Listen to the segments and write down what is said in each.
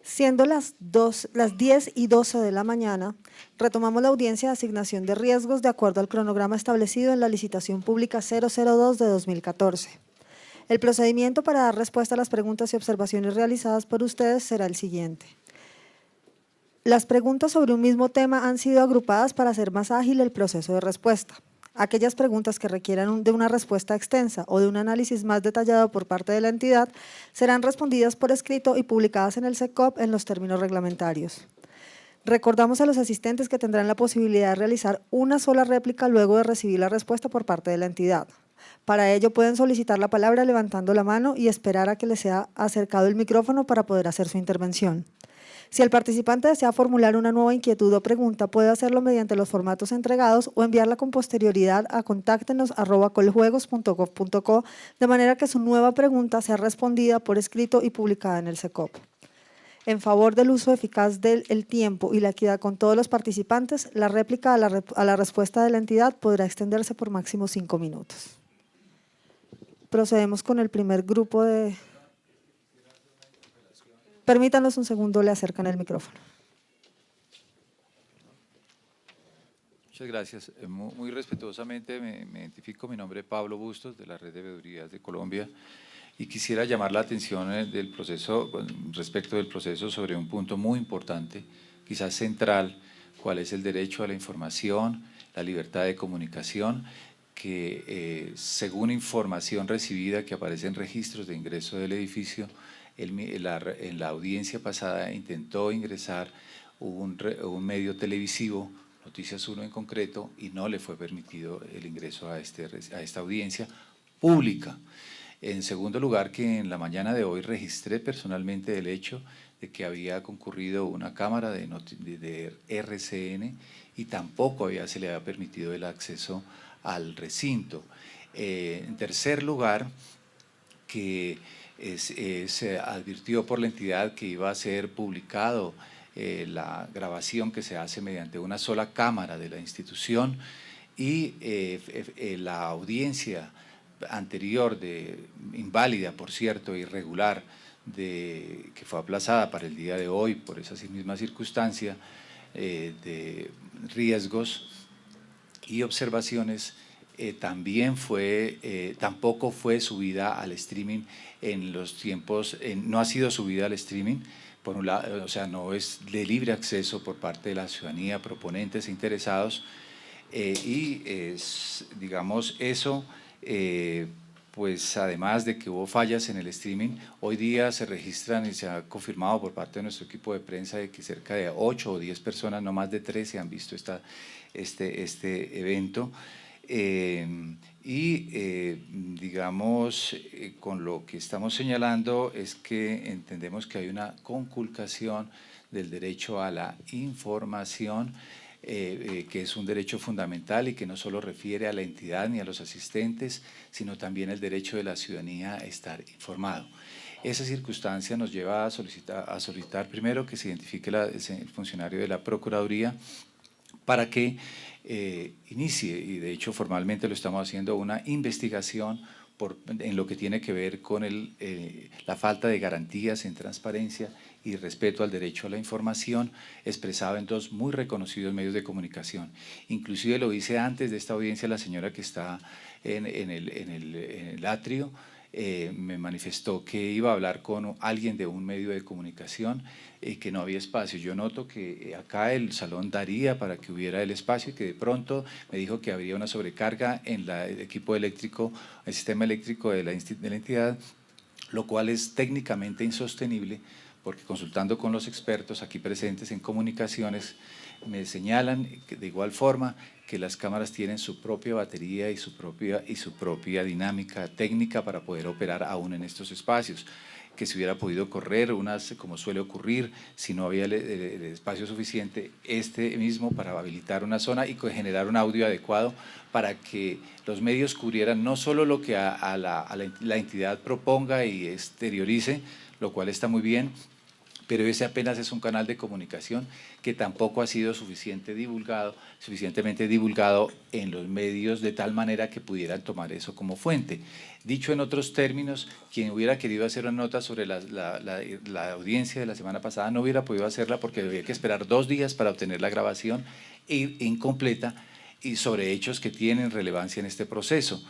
Siendo las 10:12 de la mañana, retomamos la audiencia de asignación de riesgos de acuerdo al cronograma establecido en la licitación pública 002 de 2014. El procedimiento para dar respuesta a las preguntas y observaciones realizadas por ustedes será el siguiente. Las preguntas sobre un mismo tema han sido agrupadas para hacer más ágil el proceso de respuesta. Aquellas preguntas que requieran de una respuesta extensa o de un análisis más detallado por parte de la entidad serán respondidas por escrito y publicadas en el SECOP en los términos reglamentarios. Recordamos a los asistentes que tendrán la posibilidad de realizar una sola réplica luego de recibir la respuesta por parte de la entidad. Para ello pueden solicitar la palabra levantando la mano y esperar a que les sea acercado el micrófono para poder hacer su intervención. Si el participante desea formular una nueva inquietud o pregunta, puede hacerlo mediante los formatos entregados o enviarla con posterioridad a contáctenos@coljuegos.gov.co de manera que su nueva pregunta sea respondida por escrito y publicada en el SECOP. En favor del uso eficaz del tiempo y la equidad con todos los participantes, la réplica a la respuesta de la entidad podrá extenderse por máximo 5 minutos. Procedemos con el primer grupo de… Permítanos un segundo, le acercan el micrófono. Muchas gracias. Muy respetuosamente me identifico, mi nombre es Pablo Bustos, de la Red de Veedurías de Colombia, y quisiera llamar la atención del proceso, respecto del proceso, sobre un punto muy importante, quizás central, cuál es el derecho a la información, la libertad de comunicación, que según información recibida que aparece en registros de ingreso del edificio, en la audiencia pasada intentó ingresar un medio televisivo, Noticias 1 en concreto, y no le fue permitido el ingreso a esta audiencia pública. En segundo lugar, que en la mañana de hoy registré personalmente el hecho de que había concurrido una cámara de RCN y tampoco se le había permitido el acceso al recinto. En tercer lugar, que se advirtió por la entidad que iba a ser publicado la grabación que se hace mediante una sola cámara de la institución, y la audiencia anterior, inválida por cierto, irregular, que fue aplazada para el día de hoy por esa misma circunstancia de riesgos y observaciones, tampoco fue subida al streaming en los tiempos, no ha sido subida al streaming, por un lado, o sea, no es de libre acceso por parte de la ciudadanía, proponentes e interesados, digamos, eso, pues además de que hubo fallas en el streaming, hoy día se registran y se ha confirmado por parte de nuestro equipo de prensa de que cerca de 8 o 10 personas, no más de 13, han visto este evento. Digamos, con lo que estamos señalando es que entendemos que hay una conculcación del derecho a la información, que es un derecho fundamental y que no solo refiere a la entidad ni a los asistentes, sino también el derecho de la ciudadanía a estar informado. Esa circunstancia nos lleva a solicitar primero que se identifique el funcionario de la Procuraduría para que inicie, y de hecho formalmente lo estamos haciendo, una investigación en lo que tiene que ver con la falta de garantías en transparencia y respeto al derecho a la información expresado en dos muy reconocidos medios de comunicación. Inclusive lo hice antes de esta audiencia, la señora que está en el atrio me manifestó que iba a hablar con alguien de un medio de comunicación y que no había espacio. Yo noto que acá el salón daría para que hubiera el espacio, y que de pronto me dijo que habría una sobrecarga en el equipo eléctrico, el sistema eléctrico de la entidad, lo cual es técnicamente insostenible, porque consultando con los expertos aquí presentes en comunicaciones, me señalan que de igual forma que las cámaras tienen su propia batería y su propia dinámica técnica para poder operar aún en estos espacios, que se hubiera podido correr como suele ocurrir, si no había el espacio suficiente, mismo para habilitar una zona y generar un audio adecuado para que los medios cubrieran no solo lo que la entidad proponga y exteriorice, lo cual está muy bien, pero ese apenas es un canal de comunicación que tampoco ha sido suficientemente divulgado en los medios de tal manera que pudieran tomar eso como fuente. Dicho en otros términos, quien hubiera querido hacer una nota sobre la audiencia de la semana pasada no hubiera podido hacerla porque había que esperar 2 días para obtener la grabación incompleta y sobre hechos que tienen relevancia en este proceso.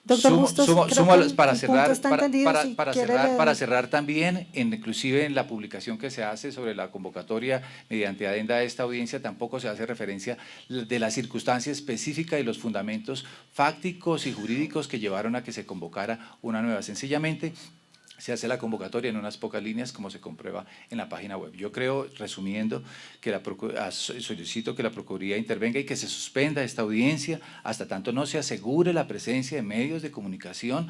Doctor Bustos, creo que para el cerrar, punto está entendido, si quiere para cerrar también, inclusive en la publicación que se hace sobre la convocatoria mediante adenda de esta audiencia, tampoco se hace referencia de la circunstancia específica y los fundamentos fácticos y jurídicos que llevaron a que se convocara una nueva. Sencillamente, se hace la convocatoria en unas pocas líneas, como se comprueba en la página web. Yo creo, resumiendo, que solicito que la Procuraduría intervenga y que se suspenda esta audiencia hasta tanto no se asegure la presencia de medios de comunicación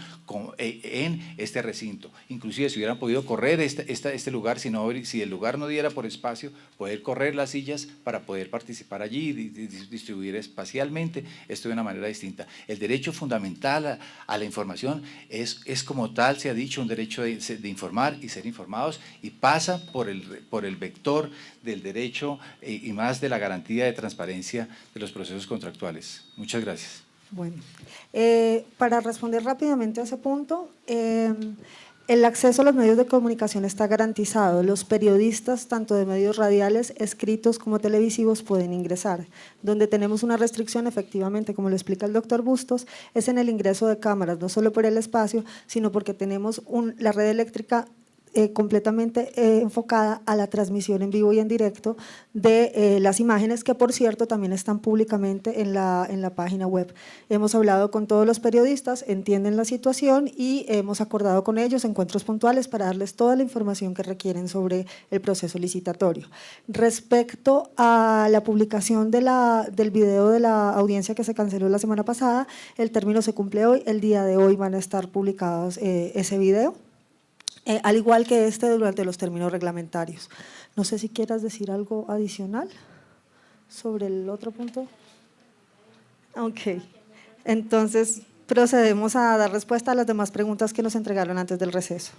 en este recinto. Inclusive, si hubieran podido correr este lugar, si el lugar no diera por espacio, poder correr las sillas para poder participar allí y distribuir espacialmente esto de una manera distinta. El derecho fundamental a la información es como tal, se ha dicho, un derecho de informar y ser informados, y pasa por el vector del derecho y más de la garantía de transparencia de los procesos contractuales. Muchas gracias. Bueno, para responder rápidamente a ese punto, el acceso a los medios de comunicación está garantizado. Los periodistas, tanto de medios radiales, escritos como televisivos, pueden ingresar. Donde tenemos una restricción, efectivamente, como lo explica el doctor Bustos, es en el ingreso de cámaras, no solo por el espacio, sino porque tenemos la red eléctrica completamente enfocada a la transmisión en vivo y en directo de las imágenes, que por cierto también están públicamente en la página web. Hemos hablado con todos los periodistas, entienden la situación y hemos acordado con ellos encuentros puntuales para darles toda la información que requieren sobre el proceso licitatorio. Respecto a la publicación del video de la audiencia que se canceló la semana pasada, el término se cumple hoy, el día de hoy van a estar publicados ese video. Al igual que durante los términos reglamentarios. No sé si quieras decir algo adicional sobre el otro punto. Ok, entonces procedemos a dar respuesta a las demás preguntas que nos entregaron antes del receso.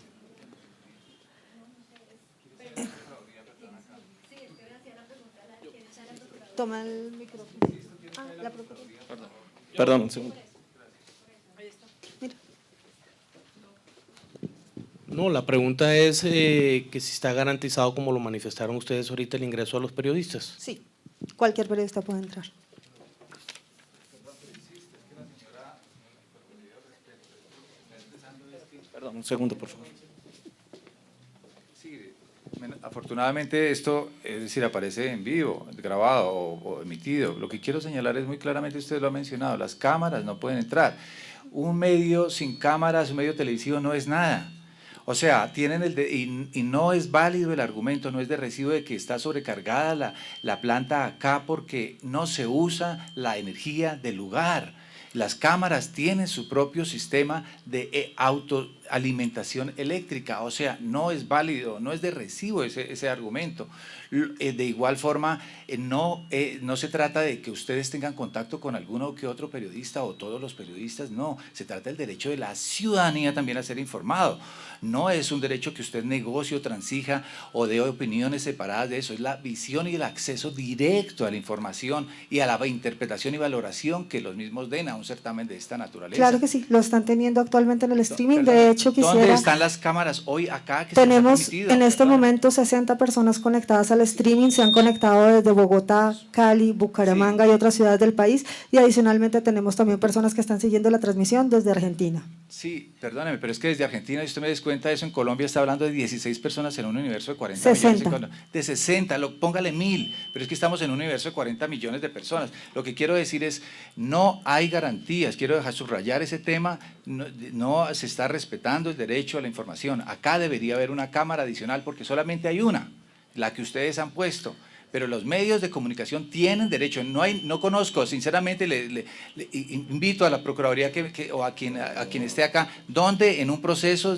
Toma el micrófono. La Procuraduría. Perdón, un segundo. Mira. No, la pregunta es que si está garantizado, como lo manifestaron ustedes ahorita, el ingreso a los periodistas. Sí, cualquier periodista puede entrar. Perdón, un segundo, por favor. Sí, afortunadamente esto, es decir, aparece en vivo, grabado o emitido. Lo que quiero señalar es muy claramente, usted lo ha mencionado, las cámaras no pueden entrar. Un medio sin cámaras, un medio televisivo no es nada. O sea, y no es válido el argumento, no es de recibo de que está sobrecargada la planta acá porque no se usa la energía del lugar. Las cámaras tienen su propio sistema de autoalimentación eléctrica, o sea, no es válido, no es de recibo ese argumento. De igual forma, no se trata de que ustedes tengan contacto con alguno que otro periodista o todos los periodistas, no, se trata del derecho de la ciudadanía también a ser informado. No es un derecho que usted negocie o transija o dé opiniones separadas de eso, es la visión y el acceso directo a la información y a la interpretación y valoración que los mismos den a un certamen de esta naturaleza. Claro que sí, lo están teniendo actualmente en el streaming. De hecho, quisiera… ¿Dónde están las cámaras hoy acá? Que tenemos en este momento 60 personas conectadas al streaming, se han conectado desde Bogotá, Cali, Bucaramanga y otras ciudades del país, y adicionalmente tenemos también personas que están siguiendo la transmisión desde Argentina. Sí, perdóneme, pero es que desde Argentina, si usted me des cuenta de eso, en Colombia está hablando de 16 personas en un universo de 40 60. millones. De 60, póngale 1000, pero es que estamos en un universo de 40 millones de personas. Lo que quiero decir es, no hay garantías, quiero dejar subrayar ese tema, no se está respetando el derecho a la información. Acá debería haber una cámara adicional porque solamente hay una, la que ustedes han puesto. Pero los medios de comunicación tienen derecho, no conozco, sinceramente le invito a la Procuraduría o a quien esté acá, donde en un proceso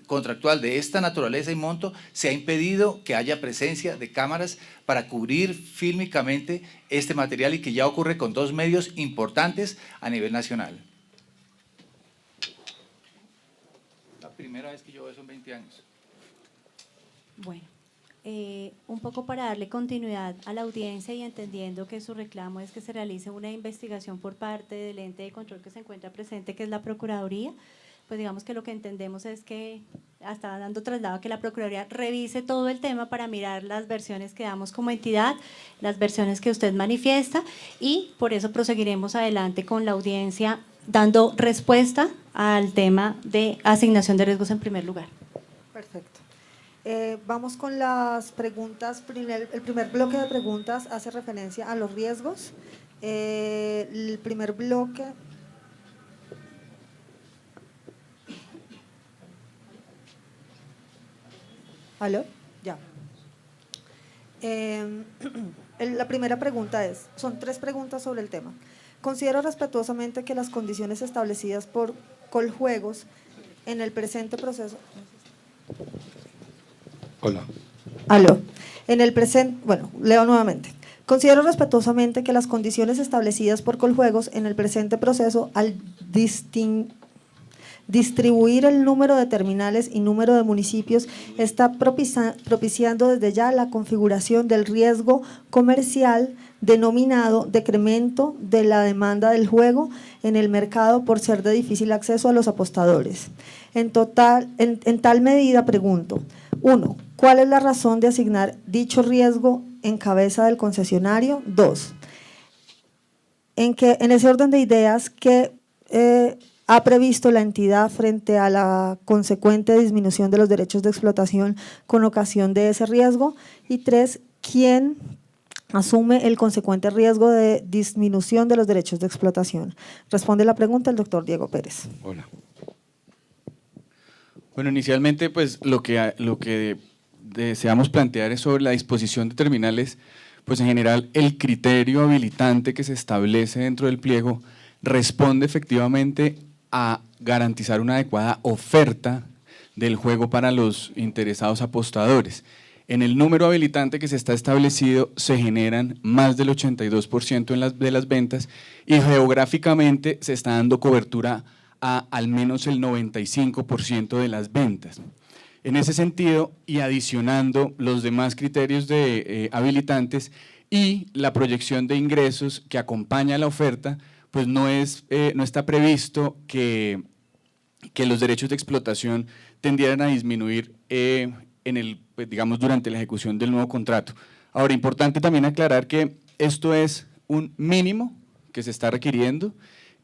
contractual de esta naturaleza y monto se ha impedido que haya presencia de cámaras para cubrir fílmicamente este material y que ya ocurre con 2 medios importantes a nivel nacional. La primera vez que yo veo eso en 20 años. Bueno, un poco para darle continuidad a la audiencia y entendiendo que su reclamo es que se realice una investigación por parte del ente de control que se encuentra presente, que es la Procuraduría, pues digamos que lo que entendemos es que está dando traslado a que la Procuraduría revise todo el tema para mirar las versiones que damos como entidad, las versiones que usted manifiesta, y por eso proseguiremos adelante con la audiencia dando respuesta al tema de asignación de riesgos en primer lugar. Perfecto. Vamos con las preguntas. El primer bloque de preguntas hace referencia a los riesgos. El primer bloque… ¿Aló? Ya. La primera pregunta son 3 preguntas sobre el tema. Considero respetuosamente que las condiciones establecidas por Coljuegos en el presente proceso… Hola. Aló. En el presente, bueno, leo nuevamente. Considero respetuosamente que las condiciones establecidas por Coljuegos en el presente proceso al distribuir el número de terminales y número de municipios está propiciando desde ya la configuración del riesgo comercial denominado decremento de la demanda del juego en el mercado por ser de difícil acceso a los apostadores. En tal medida pregunto, 1. ¿Cuál es la razón de asignar dicho riesgo en cabeza del concesionario? 2. En ese orden de ideas, ¿qué ha previsto la entidad frente a la consecuente disminución de los derechos de explotación con ocasión de ese riesgo? Y 3, ¿quién asume el consecuente riesgo de disminución de los derechos de explotación? Responde la pregunta el doctor Diego Pérez. Hola. Bueno, inicialmente pues lo que deseamos plantear es sobre la disposición de terminales, pues en general el criterio habilitante que se establece dentro del pliego responde efectivamente a garantizar una adecuada oferta del juego para los interesados apostadores. En el número habilitante que se está establecido se generan más del 82% de las ventas y geográficamente se está dando cobertura a al menos el 95% de las ventas. En ese sentido, y adicionando los demás criterios habilitantes y la proyección de ingresos que acompaña la oferta, pues no está previsto que los derechos de explotación tendieran a disminuir pues, digamos, durante la ejecución del nuevo contrato. Ahora, importante también aclarar que esto es un mínimo que se está requiriendo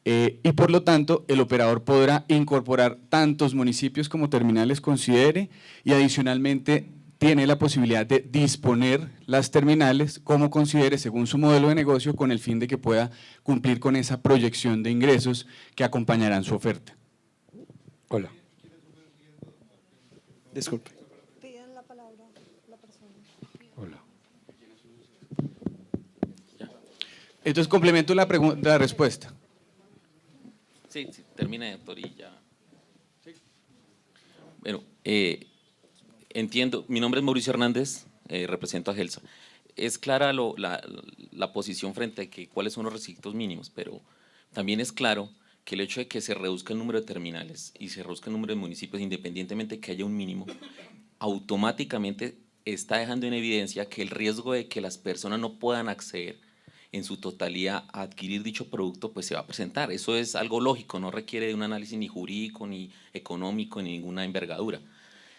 y por lo tanto el operador podrá incorporar tantos municipios como terminales considere y adicionalmente tiene la posibilidad de disponer las terminales como considere según su modelo de negocio con el fin de que pueda cumplir con esa proyección de ingresos que acompañarán su oferta. Hola. Disculpe. Piden la palabra la persona. Hola. Entonces complemento la respuesta. Sí, termina, doctor, y ya. Bueno, entiendo, mi nombre es Mauricio Hernández, represento a GELSA. Es clara la posición frente a cuáles son los requisitos mínimos, pero también es claro que el hecho de que se reduzca el número de terminales y se reduzca el número de municipios, independientemente de que haya un mínimo, automáticamente está dejando en evidencia que el riesgo de que las personas no puedan acceder en su totalidad a adquirir dicho producto, pues se va a presentar. Eso es algo lógico, no requiere de un análisis ni jurídico, ni económico, ni ninguna envergadura.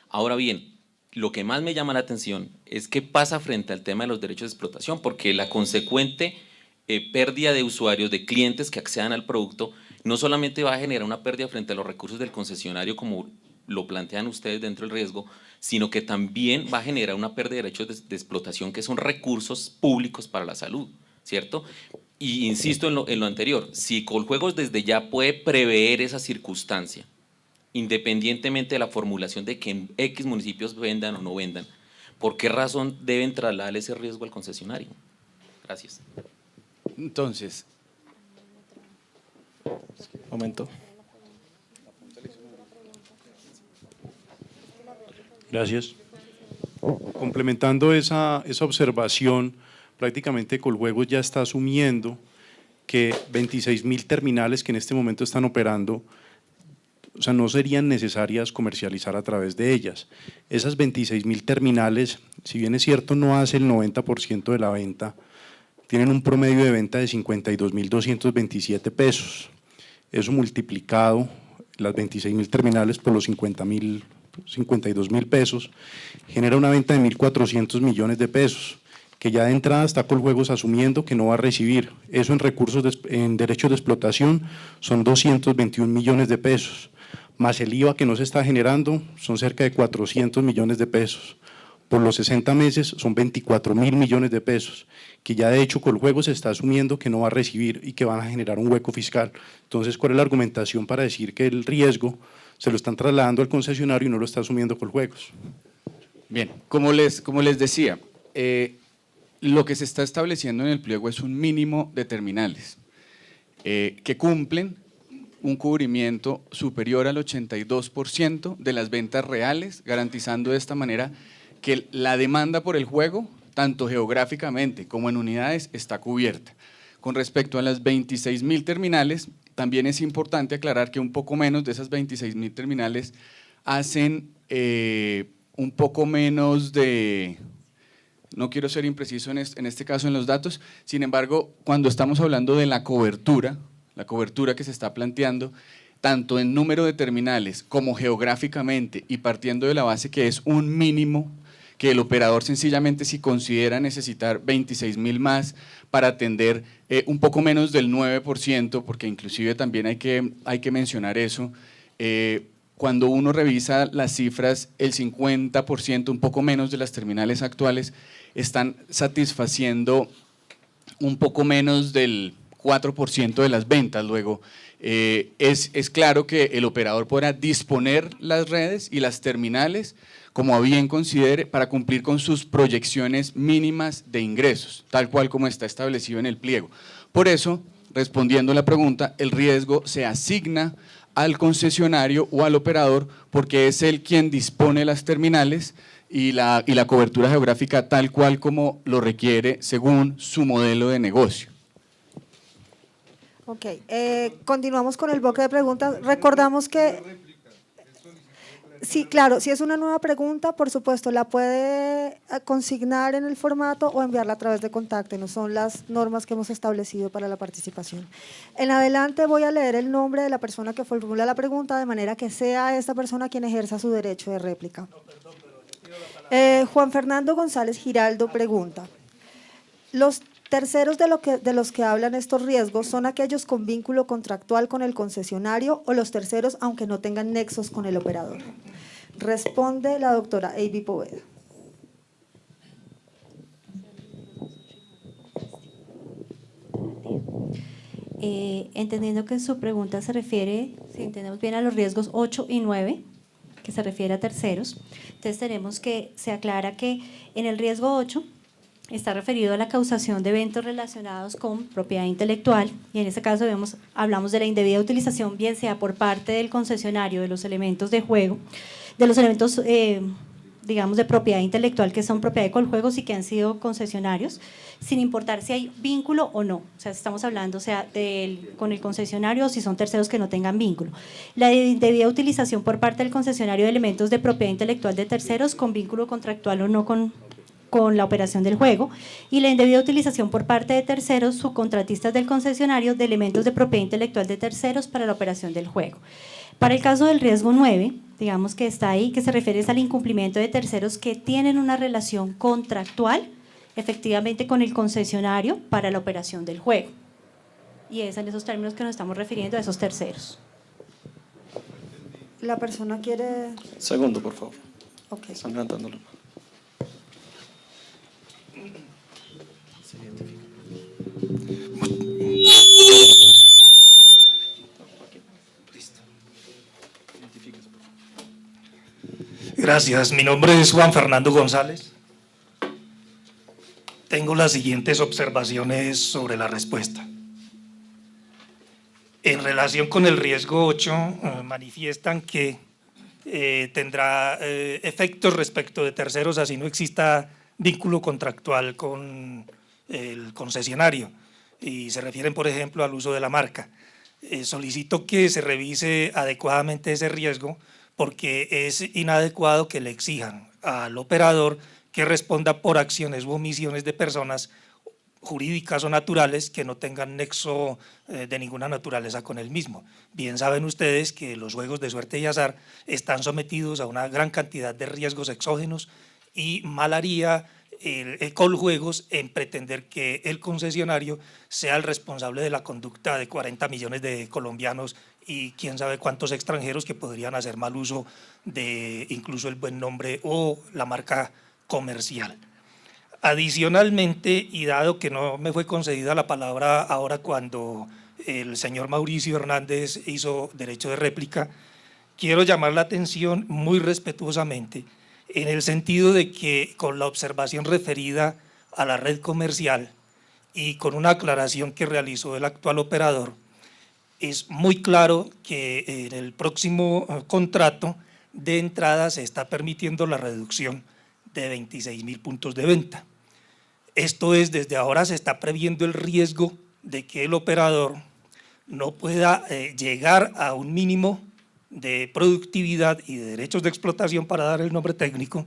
Ahora bien, lo que más me llama la atención es qué pasa frente al tema de los derechos de explotación, porque la consecuente pérdida de usuarios, de clientes que accedan al producto, no solamente va a generar una pérdida frente a los recursos del concesionario, como lo plantean ustedes dentro del riesgo, sino que también va a generar una pérdida de derechos de explotación, que son recursos públicos para la salud, ¿cierto? Y insisto en lo anterior, si Coljuegos desde ya puede prever esa circunstancia, independientemente de la formulación de que en X municipios vendan o no vendan, ¿por qué razón deben trasladar ese riesgo al concesionario? Gracias. Entonces, Momento. Gracias. Complementando esa observación, prácticamente Coljuegos ya está asumiendo que 26.000 terminales que en este momento están operando, o sea, no serían necesarias comercializar a través de ellas. Esas 26.000 terminales si bien es cierto no hace el 90% de la venta, tienen un promedio de venta de 52.227 pesos. Eso multiplicado, las 26.000 terminales por los 52.000 pesos, genera una venta de 1.400 millones de pesos, que ya de entrada está Coljuegos asumiendo que no va a recibir. Eso en en derechos de explotación son 221 millones de pesos, más el IVA que no se está generando son cerca de 400 millones de pesos. Por los 60 meses son 24.000 millones de pesos, que ya de hecho Coljuegos está asumiendo que no va a recibir y que van a generar un hueco fiscal. Entonces, ¿cuál es la argumentación para decir que el riesgo se lo están trasladando al concesionario y no lo está asumiendo Coljuegos? Bien, como les decía, lo que se está estableciendo en el pliego es un mínimo de terminales que cumplen un cubrimiento superior al 82% de las ventas reales, garantizando de esta manera que la demanda por el juego, tanto geográficamente como en unidades, está cubierta. Con respecto a las 26.000 terminales, también es importante aclarar que un poco menos de esas 26.000 terminales hacen un poco menos de… No quiero ser impreciso en este caso en los datos, sin embargo, cuando estamos hablando de la cobertura que se está planteando, tanto en número de terminales como geográficamente y partiendo de la base que es un mínimo, que el operador sencillamente si considera necesitar 26.000 más para atender un poco menos del 9%, porque inclusive también hay que mencionar eso, cuando uno revisa las cifras, el 50%, un poco menos de las terminales actuales, están satisfaciendo un poco menos del 4% de las ventas. Luego, es claro que el operador podrá disponer las redes y las terminales como a bien considere para cumplir con sus proyecciones mínimas de ingresos, tal cual como está establecido en el pliego. Por eso, respondiendo a la pregunta, el riesgo se asigna al concesionario o al operador porque es él quien dispone las terminales y la cobertura geográfica tal cual como lo requiere según su modelo de negocio. Ok, continuamos con el bloque de preguntas. Recordamos que… Sí, claro, si es una nueva pregunta, por supuesto, la puede consignar en el formato o enviarla a través de Contáctenos. Son las normas que hemos establecido para la participación. En adelante voy a leer el nombre de la persona que formula la pregunta de manera que sea esta persona quien ejerza su derecho de réplica. Juan Fernando González Giraldo pregunta: ¿los terceros de los que hablan estos riesgos son aquellos con vínculo contractual con el concesionario o los terceros aunque no tengan nexos con el operador? Responde la doctora Avi Poveda. Entendiendo que su pregunta se refiere, si entendemos bien, a los riesgos 8 y 9, que se refiere a terceros, entonces tenemos que, se aclara que en el riesgo 8 está referido a la causación de eventos relacionados con propiedad intelectual, y en este caso hablamos de la indebida utilización, bien sea por parte del concesionario de los elementos de juego, de los elementos, digamos, de propiedad intelectual que son propiedad de Coljuegos y que han sido concesionarios, sin importar si hay vínculo o no. O sea, estamos hablando con el concesionario o si son terceros que no tengan vínculo. La indebida utilización por parte del concesionario de elementos de propiedad intelectual de terceros con vínculo contractual o no con la operación del juego, y la indebida utilización por parte de terceros, subcontratistas del concesionario, de elementos de propiedad intelectual de terceros para la operación del juego. Para el caso del riesgo 9, digamos que está ahí, que se refiere al incumplimiento de terceros que tienen una relación contractual efectivamente con el concesionario para la operación del juego. Y es en esos términos que nos estamos refiriendo a esos terceros. ¿La persona quiere…? Segundo, por favor. Ok. Están levantándolo. Gracias, mi nombre es Juan Fernando González. Tengo las siguientes observaciones sobre la respuesta. En relación con el riesgo 8, manifiestan que tendrá efectos respecto de terceros así no exista vínculo contractual con el concesionario, y se refieren, por ejemplo, al uso de la marca. Solicito que se revise adecuadamente ese riesgo, porque es inadecuado que le exijan al operador que responda por acciones u omisiones de personas jurídicas o naturales que no tengan nexo de ninguna naturaleza con el mismo. Bien saben ustedes que los juegos de suerte y azar están sometidos a una gran cantidad de riesgos exógenos y mal haría el Coljuegos en pretender que el concesionario sea el responsable de la conducta de 40 millones de colombianos y quién sabe cuántos extranjeros que podrían hacer mal uso de incluso el buen nombre o la marca comercial. Adicionalmente, y dado que no me fue concedida la palabra ahora cuando el señor Mauricio Hernández hizo derecho de réplica, quiero llamar la atención muy respetuosamente en el sentido de que con la observación referida a la red comercial y con una aclaración que realizó el actual operador, es muy claro que en el próximo contrato de entrada se está permitiendo la reducción de 26.000 puntos de venta. Esto es, desde ahora se está previendo el riesgo de que el operador no pueda llegar a un mínimo de productividad y de derechos de explotación, para dar el nombre técnico,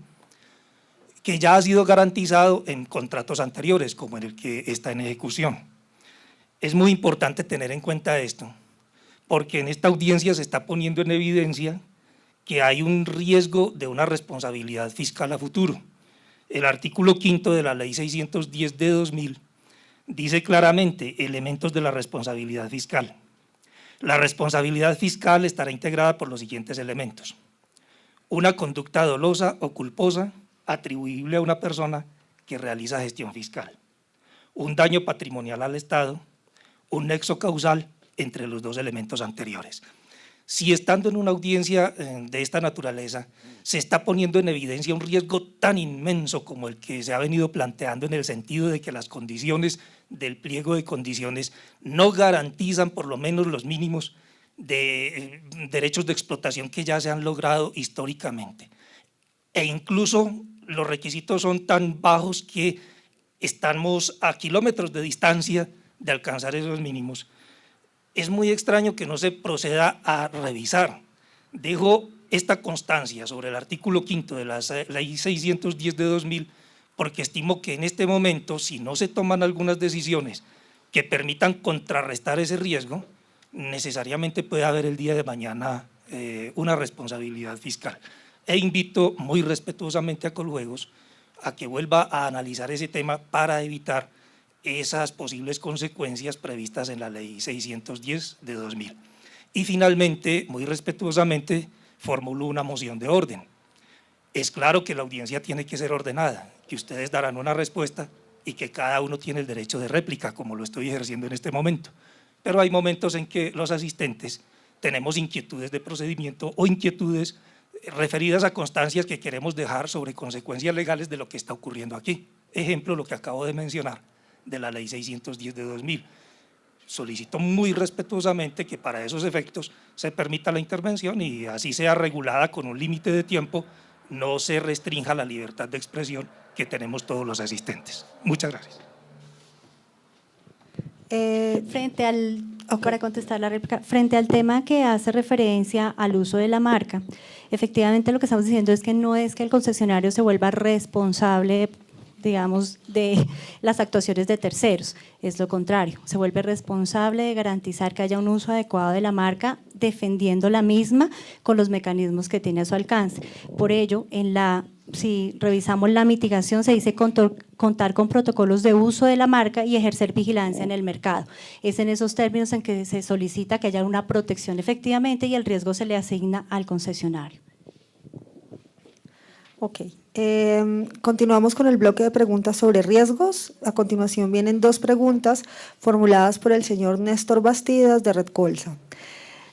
que ya ha sido garantizado en contratos anteriores, como en el que está en ejecución. Es muy importante tener en cuenta esto, porque en esta audiencia se está poniendo en evidencia que hay un riesgo de una responsabilidad fiscal a futuro. El artículo 5 de la Ley 610 de 2000 dice claramente elementos de la responsabilidad fiscal. La responsabilidad fiscal estará integrada por los siguientes elementos: una conducta dolosa o culposa atribuible a una persona que realiza gestión fiscal, un daño patrimonial al Estado, un nexo causal entre los dos elementos anteriores. Si estando en una audiencia de esta naturaleza se está poniendo en evidencia un riesgo tan inmenso como el que se ha venido planteando, en el sentido de que las condiciones del pliego de condiciones no garantizan por lo menos los mínimos de derechos de explotación que ya se han logrado históricamente, e incluso los requisitos son tan bajos que estamos a kilómetros de distancia de alcanzar esos mínimos, es muy extraño que no se proceda a revisar. Dejo esta constancia sobre el artículo 5 de la Ley 610 de 2000 porque estimo que en este momento, si no se toman algunas decisiones que permitan contrarrestar ese riesgo, necesariamente puede haber el día de mañana una responsabilidad fiscal. E invito muy respetuosamente a Coljuegos a que vuelva a analizar ese tema para evitar esas posibles consecuencias previstas en la Ley 610 de 2000. Y finalmente, muy respetuosamente, formulo una moción de orden. Es claro que la audiencia tiene que ser ordenada, que ustedes darán una respuesta y que cada uno tiene el derecho de réplica, como lo estoy ejerciendo en este momento. Pero hay momentos en que los asistentes tenemos inquietudes de procedimiento o inquietudes referidas a constancias que queremos dejar sobre consecuencias legales de lo que está ocurriendo aquí. Ejemplo, lo que acabo de mencionar de la Ley 610 de 2000. Solicito muy respetuosamente que para esos efectos se permita la intervención y así sea regulada con un límite de tiempo, no se restrinja la libertad de expresión que tenemos todos los asistentes. Muchas gracias. Para contestar la réplica, frente al tema que hace referencia al uso de la marca, efectivamente lo que estamos diciendo es que no es que el concesionario se vuelva responsable, digamos, de las actuaciones de terceros, es lo contrario, se vuelve responsable de garantizar que haya un uso adecuado de la marca, defendiendo la misma con los mecanismos que tiene a su alcance. Por ello, si revisamos la mitigación, se dice contar con protocolos de uso de la marca y ejercer vigilancia en el mercado. Es en esos términos en que se solicita que haya una protección efectivamente y el riesgo se le asigna al concesionario. Ok. Continuamos con el bloque de preguntas sobre riesgos. A continuación vienen dos preguntas formuladas por el señor Néstor Bastidas de Red Colsa.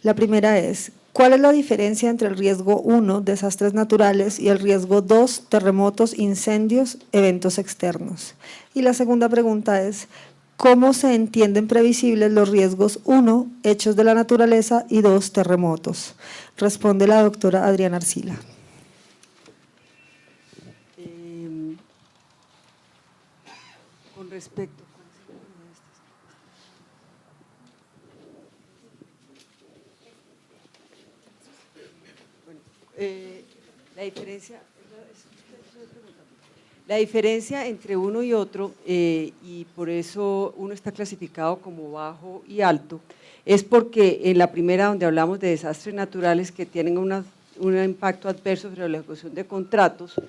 La primera es: ¿cuál es la diferencia entre el riesgo 1, desastres naturales, y el riesgo 2, terremotos, incendios, eventos externos? Y la segunda pregunta es: ¿cómo se entienden previsibles los riesgos 1, hechos de la naturaleza, y 2, terremotos? Responde la doctora Adriana Arcila. Con respecto, La diferencia entre uno y otro, y por eso uno está clasificado como bajo y alto, es porque en la primera, donde hablamos de desastres naturales que tienen un impacto adverso sobre la ejecución de contratos,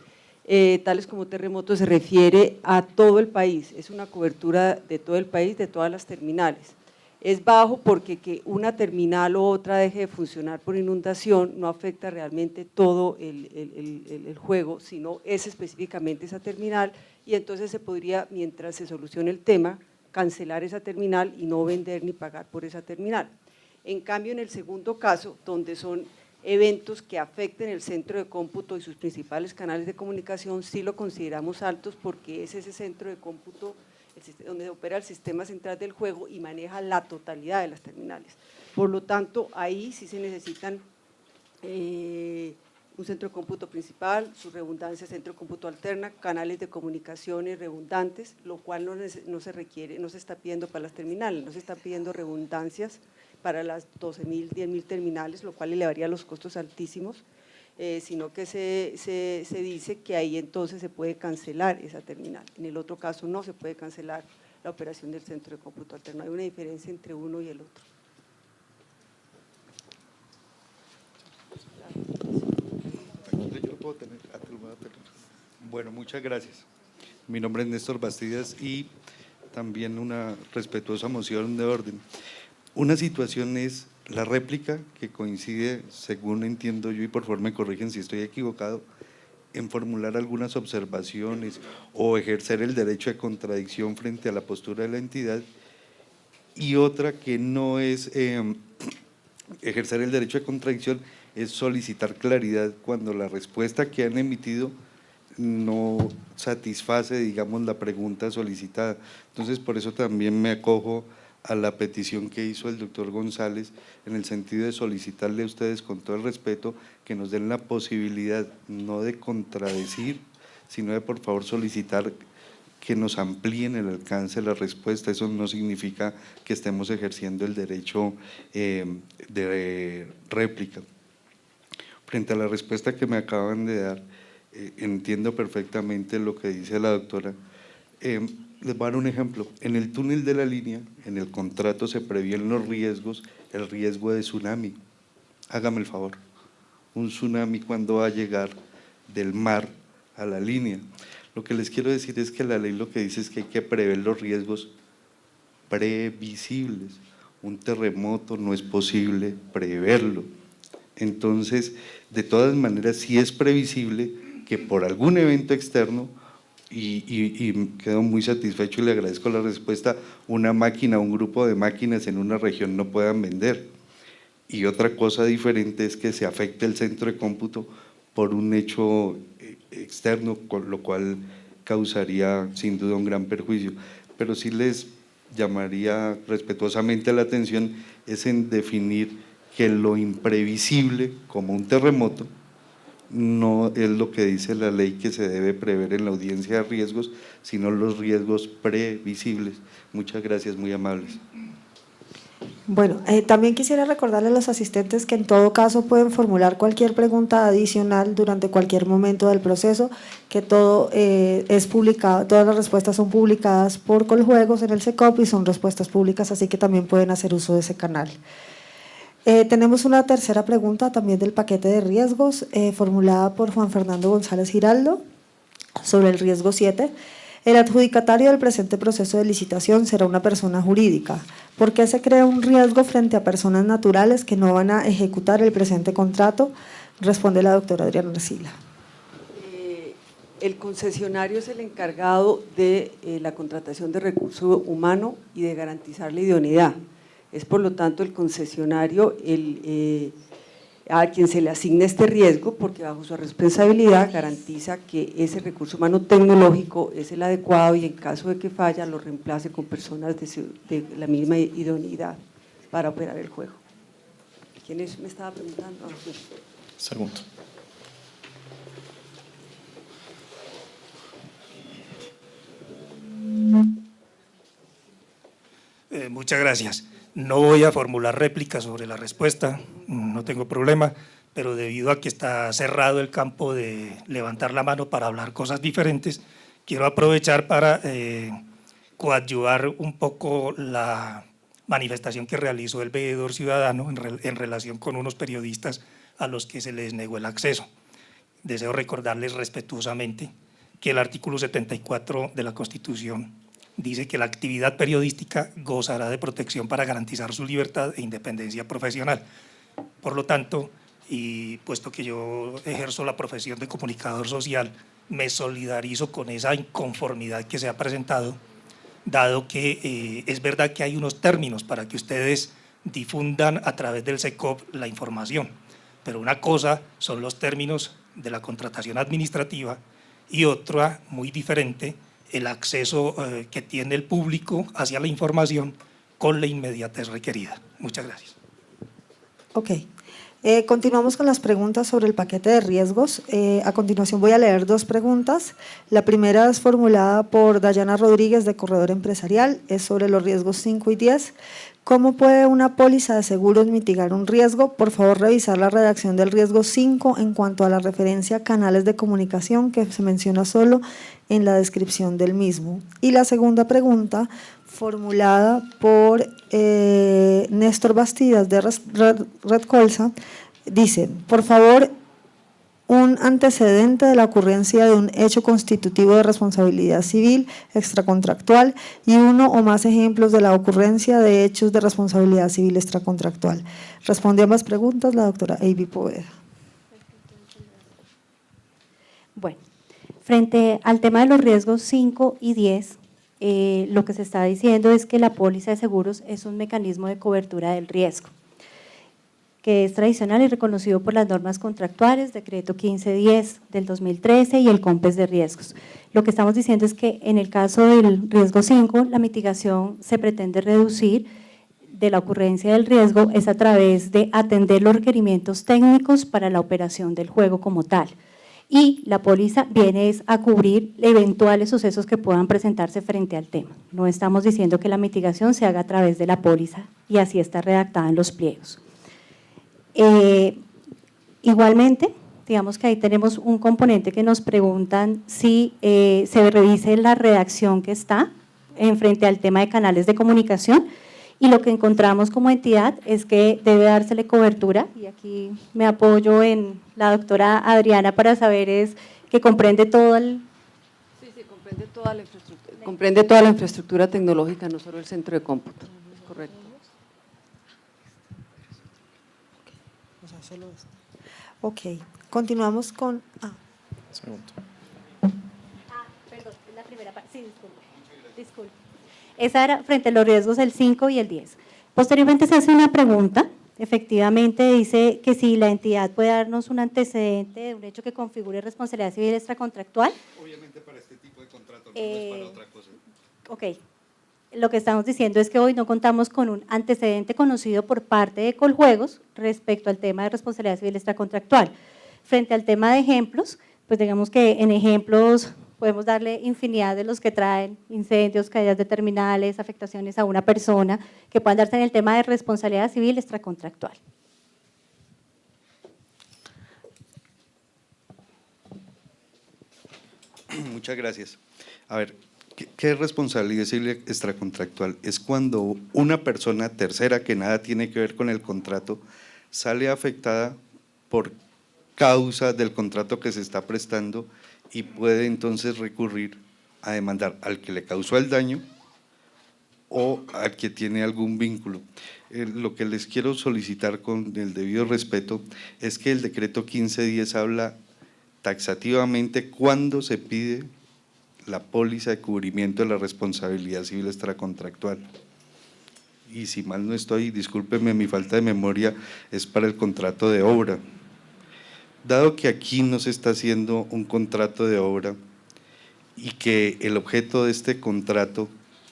tales como terremotos, se refiere a todo el país, es una cobertura de todo el país, de todas las terminales. Es bajo porque que una terminal o otra deje de funcionar por inundación no afecta realmente todo el juego, sino es específicamente esa terminal, y entonces se podría, mientras se solucione el tema, cancelar esa terminal y no vender ni pagar por esa terminal. En cambio, en el segundo caso, donde son eventos que afecten el centro de cómputo y sus principales canales de comunicación, sí lo consideramos altos porque es ese centro de cómputo donde opera el sistema central del juego y maneja la totalidad de las terminales. Por lo tanto, ahí sí se necesitan un centro de cómputo principal, su redundancia, centro de cómputo alterna, canales de comunicaciones redundantes, lo cual no se requiere, no se está pidiendo para las terminales, no se está pidiendo redundancias para las 12.000, 10.000 terminales, lo cual elevaría los costos altísimos, sino que se dice que ahí entonces se puede cancelar esa terminal. En el otro caso no se puede cancelar la operación del centro de cómputo alterno. Hay una diferencia entre uno y el otro. Yo lo puedo tener. Bueno, muchas gracias. Mi nombre es Néstor Bastidas y también una respetuosa moción de orden. Una situación es la réplica, que coincide, según entiendo yo, y por favor me corrigen si estoy equivocado, en formular algunas observaciones o ejercer el derecho de contradicción frente a la postura de la entidad, y otra que no es ejercer el derecho de contradicción, es solicitar claridad cuando la respuesta que han emitido no satisface, digamos, la pregunta solicitada. Entonces, por eso también me acojo a la petición que hizo el doctor González, en el sentido de solicitarle a ustedes, con todo el respeto, que nos den la posibilidad no de contradecir, sino de por favor solicitar que nos amplíen el alcance de la respuesta. Eso no significa que estemos ejerciendo el derecho de réplica. Frente a la respuesta que me acaban de dar, entiendo perfectamente lo que dice la doctora. Les voy a dar un ejemplo. En el túnel de la línea, en el contrato se previenen los riesgos, el riesgo de tsunami. Hágame el favor, un tsunami cuando va a llegar del mar a la línea. Lo que les quiero decir es que la ley lo que dice es que hay que prever los riesgos previsibles. Un terremoto no es posible preverlo. Entonces, de todas maneras, sí es previsible que por algún evento externo, y quedo muy satisfecho y le agradezco la respuesta, una máquina, un grupo de máquinas en una región no puedan vender. Y otra cosa diferente es que se afecte el centro de cómputo por un hecho externo, con lo cual causaría sin duda un gran perjuicio. Pero sí les llamaría respetuosamente la atención es en definir que lo imprevisible, como un terremoto, no es lo que dice la ley que se debe prever en la audiencia de riesgos, sino los riesgos previsibles. Muchas gracias, muy amables. Bueno, también quisiera recordarle a los asistentes que en todo caso pueden formular cualquier pregunta adicional durante cualquier momento del proceso, que todo es publicado, todas las respuestas son publicadas por Coljuegos en el SECOP y son respuestas públicas, así que también pueden hacer uso de ese canal. Tenemos una tercera pregunta también del paquete de riesgos, formulada por Juan Fernando González Giraldo, sobre el riesgo 7. El adjudicatario del presente proceso de licitación será una persona jurídica. ¿Por qué se crea un riesgo frente a personas naturales que no van a ejecutar el presente contrato? Responde la doctora Adriana Arcila. El concesionario es el encargado de la contratación de recurso humano y de garantizar la idoneidad. Es por lo tanto el concesionario a quien se le asigna este riesgo, porque bajo su responsabilidad garantiza que ese recurso humano tecnológico es el adecuado y en caso de que falla lo reemplace con personas de la misma idoneidad para operar el juego. ¿Quién me estaba preguntando? Segundo. Muchas gracias. No voy a formular réplica sobre la respuesta, no tengo problema, pero debido a que está cerrado el campo de levantar la mano para hablar cosas diferentes, quiero aprovechar para coadyuvar un poco la manifestación que realizó el veedor ciudadano en relación con unos periodistas a los que se les negó el acceso. Deseo recordarles respetuosamente que el artículo 74 de la Constitución dice que la actividad periodística gozará de protección para garantizar su libertad e independencia profesional. Por lo tanto, y puesto que yo ejerzo la profesión de comunicador social, me solidarizo con esa inconformidad que se ha presentado, dado que es verdad que hay unos términos para que ustedes difundan a través del SECOP la información, pero una cosa son los términos de la contratación administrativa y otra, muy diferente, el acceso que tiene el público hacia la información con la inmediatez requerida. Muchas gracias. Ok. Continuamos con las preguntas sobre el paquete de riesgos. A continuación voy a leer dos preguntas. La primera es formulada por Dayana Rodríguez de Corredor Empresarial, es sobre los riesgos 5 y 10. ¿Cómo puede una póliza de seguros mitigar un riesgo? Por favor, revisar la redacción del riesgo 5 en cuanto a la referencia a canales de comunicación que se menciona solo en la descripción del mismo. Y la segunda pregunta, formulada por Néstor Bastidas de Red Colsa, dice, por favor, un antecedente de la ocurrencia de un hecho constitutivo de responsabilidad civil extracontractual y uno o más ejemplos de la ocurrencia de hechos de responsabilidad civil extracontractual. Responde a ambas preguntas la doctora Aivy Poveda. Bueno, frente al tema de los riesgos 5 y 10, lo que se está diciendo es que la póliza de seguros es un mecanismo de cobertura del riesgo, que es tradicional y reconocido por las normas contractuales, decreto 1510 del 2013 y el COMPES de riesgos. Lo que estamos diciendo es que en el caso del riesgo 5, la mitigación se pretende reducir de la ocurrencia del riesgo es a través de atender los requerimientos técnicos para la operación del juego como tal. Y la póliza viene a cubrir eventuales sucesos que puedan presentarse frente al tema. No estamos diciendo que la mitigación se haga a través de la póliza y así está redactada en los pliegos. Igualmente, digamos que ahí tenemos un componente que nos preguntan si se revise la redacción que está en frente al tema de canales de comunicación y lo que encontramos como entidad es que debe dársele cobertura y aquí me apoyo en la doctora Adriana para saber es que comprende todo el… Sí, comprende toda la infraestructura tecnológica, no solo el centro de cómputo, es correcto. Ok, continuamos con… Perdón, la primera parte, sí, disculpe. Esa era frente a los riesgos el 5 y el 10. Posteriormente se hace una pregunta, efectivamente dice que si la entidad puede darnos un antecedente de un hecho que configure responsabilidad civil extracontractual. Obviamente para este tipo de contrato, no es para otra cosa. Ok, lo que estamos diciendo es que hoy no contamos con un antecedente conocido por parte de Coljuegos respecto al tema de responsabilidad civil extracontractual. Frente al tema de ejemplos, pues digamos que en ejemplos podemos darle infinidad de los que traen incendios, caídas de terminales, afectaciones a una persona, que puedan darse en el tema de responsabilidad civil extracontractual. Muchas gracias. A ver, ¿qué es responsabilidad civil extracontractual? Es cuando una persona tercera que nada tiene que ver con el contrato sale afectada por causa del contrato que se está prestando y puede entonces recurrir a demandar al que le causó el daño o al que tiene algún vínculo. Lo que les quiero solicitar con el debido respeto es que el decreto 1510 habla taxativamente cuándo se pide la póliza de cubrimiento de la responsabilidad civil extracontractual. Y si mal no estoy, discúlpeme mi falta de memoria, es para el contrato de obra. Dado que aquí no se está haciendo un contrato de obra y que el objeto de este contrato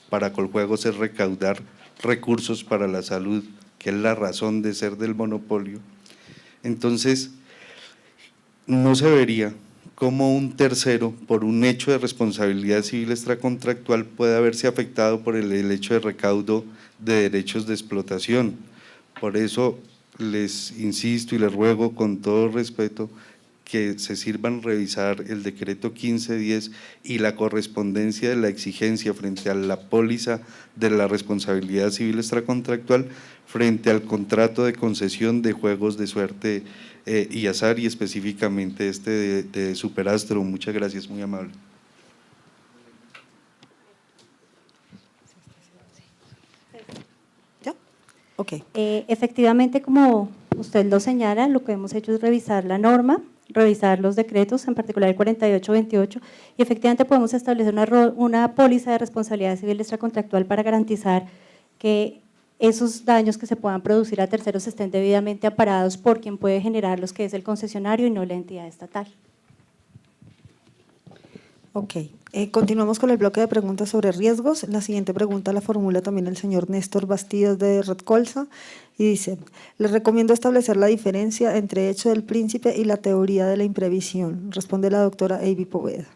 para Coljuegos es recaudar recursos para la salud, que es la razón de ser del monopolio, entonces no se vería cómo un tercero, por un hecho de responsabilidad civil extracontractual, puede haberse afectado por el hecho de recaudo de derechos de explotación. Por eso les insisto y les ruego con todo respeto que se sirvan revisar el decreto 1510 y la correspondencia de la exigencia frente a la póliza de la responsabilidad civil extracontractual frente al contrato de concesión de juegos de suerte y azar, y específicamente este de Superastro. Muchas gracias, muy amable. ¿Ya? Ok. Efectivamente, como usted lo señala, lo que hemos hecho es revisar la norma, revisar los decretos, en particular el 4828, y efectivamente podemos establecer una póliza de responsabilidad civil extracontractual para garantizar que esos daños que se puedan producir a terceros estén debidamente amparados por quien puede generarlos, que es el concesionario y no la entidad estatal. Ok, continuamos con el bloque de preguntas sobre riesgos. La siguiente pregunta la formula también el señor Néstor Bastidas de Red Colsa y dice: les recomiendo establecer la diferencia entre hecho del príncipe y la teoría de la imprevisión. Responde la doctora Avi Poveda.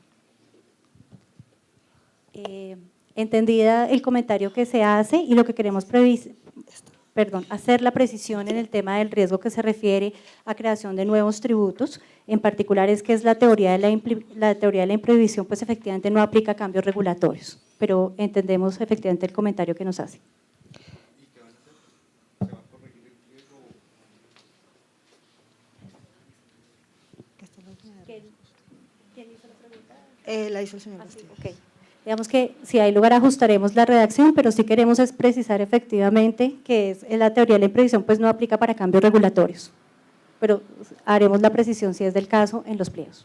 Entendida el comentario que se hace y lo que queremos hacer la precisión en el tema del riesgo que se refiere a creación de nuevos tributos, en particular es que es la teoría de la imprevisión, pues efectivamente no aplica a cambios regulatorios, pero entendemos efectivamente el comentario que nos hace. ¿Quién hizo la pregunta? La hizo el señor Bastidas. Okay. Digamos que si hay lugar ajustaremos la redacción, pero sí queremos es precisar efectivamente que es la teoría de la imprevisión, pues no aplica para cambios regulatorios, pero haremos la precisión si es del caso en los pliegos.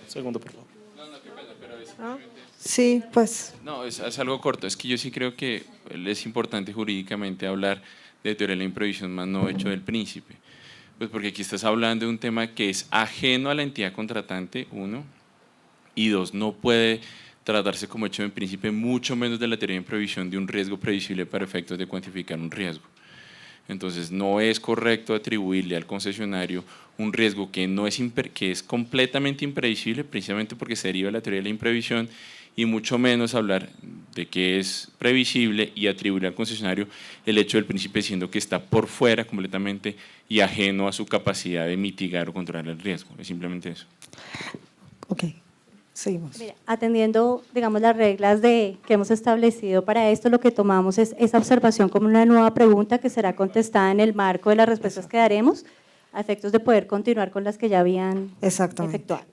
Segundo, por favor. Sí, pues. No, es algo corto. Es que yo sí creo que es importante jurídicamente hablar de teoría de la imprevisión más no hecho del príncipe. Pues porque aquí estás hablando de un tema que es ajeno a la entidad contratante, uno, y dos, no puede tratarse como hecho en príncipe, mucho menos de la teoría de imprevisión de un riesgo previsible para efectos de cuantificar un riesgo. Entonces, no es correcto atribuirle al concesionario un riesgo que es completamente imprevisible, precisamente porque se deriva de la teoría de la imprevisión, y mucho menos hablar de que es previsible y atribuir al concesionario el hecho del príncipe, siendo que está por fuera completamente y ajeno a su capacidad de mitigar o controlar el riesgo. Es simplemente eso. Ok, seguimos. Mira, atendiendo, digamos, las reglas que hemos establecido para esto, lo que tomamos es esa observación como una nueva pregunta que será contestada en el marco de las respuestas que daremos, a efectos de poder continuar con las que ya habían efectuado.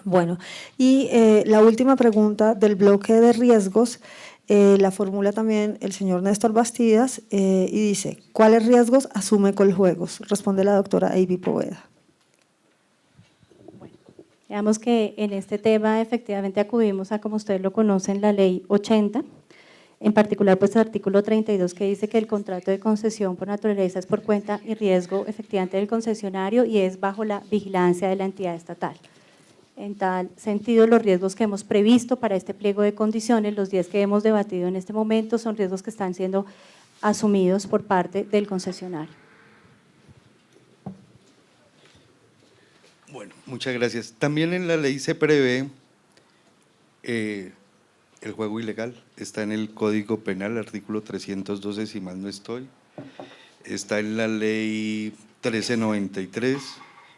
Bueno, y la última pregunta del bloque de riesgos la formula también el señor Néstor Bastidas y dice: ¿cuáles riesgos asume Coljuegos? Responde la doctora Avi Poveda. Digamos que en este tema efectivamente acudimos a, como ustedes lo conocen, la ley 80, en particular pues el artículo 32 que dice que el contrato de concesión por naturaleza es por cuenta y riesgo efectivamente del concesionario y es bajo la vigilancia de la entidad estatal. En tal sentido, los riesgos que hemos previsto para este pliego de condiciones, los 10 que hemos debatido en este momento, son riesgos que están siendo asumidos por parte del concesionario. Bueno, muchas gracias. También en la ley se prevé el juego ilegal. Está en el Código Penal, artículo 312, si mal no estoy. Está en la ley 1393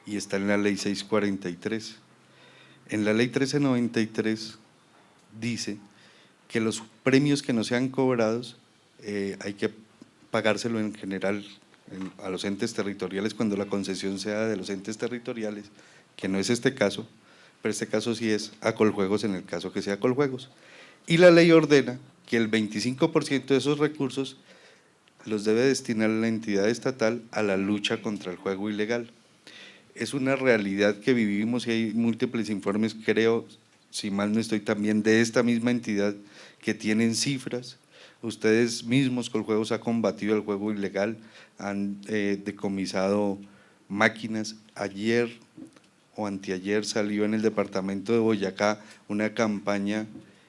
y está en la ley 643. En la ley 1393 dice que los premios que no sean cobrados hay que pagárselo en general a los entes territoriales cuando la concesión sea de los entes territoriales, que no es este caso, pero este caso sí es a Coljuegos en el caso que sea Coljuegos. Y la ley ordena que el 25% de esos recursos los debe destinar la entidad estatal a la lucha contra el juego ilegal. Es una realidad que vivimos y hay múltiples informes, creo, si mal no estoy, también de esta misma entidad que tienen cifras. Ustedes mismos, Coljuegos, ha combatido el juego ilegal, han decomisado máquinas. Ayer o anteayer salió en el departamento de Boyacá una campaña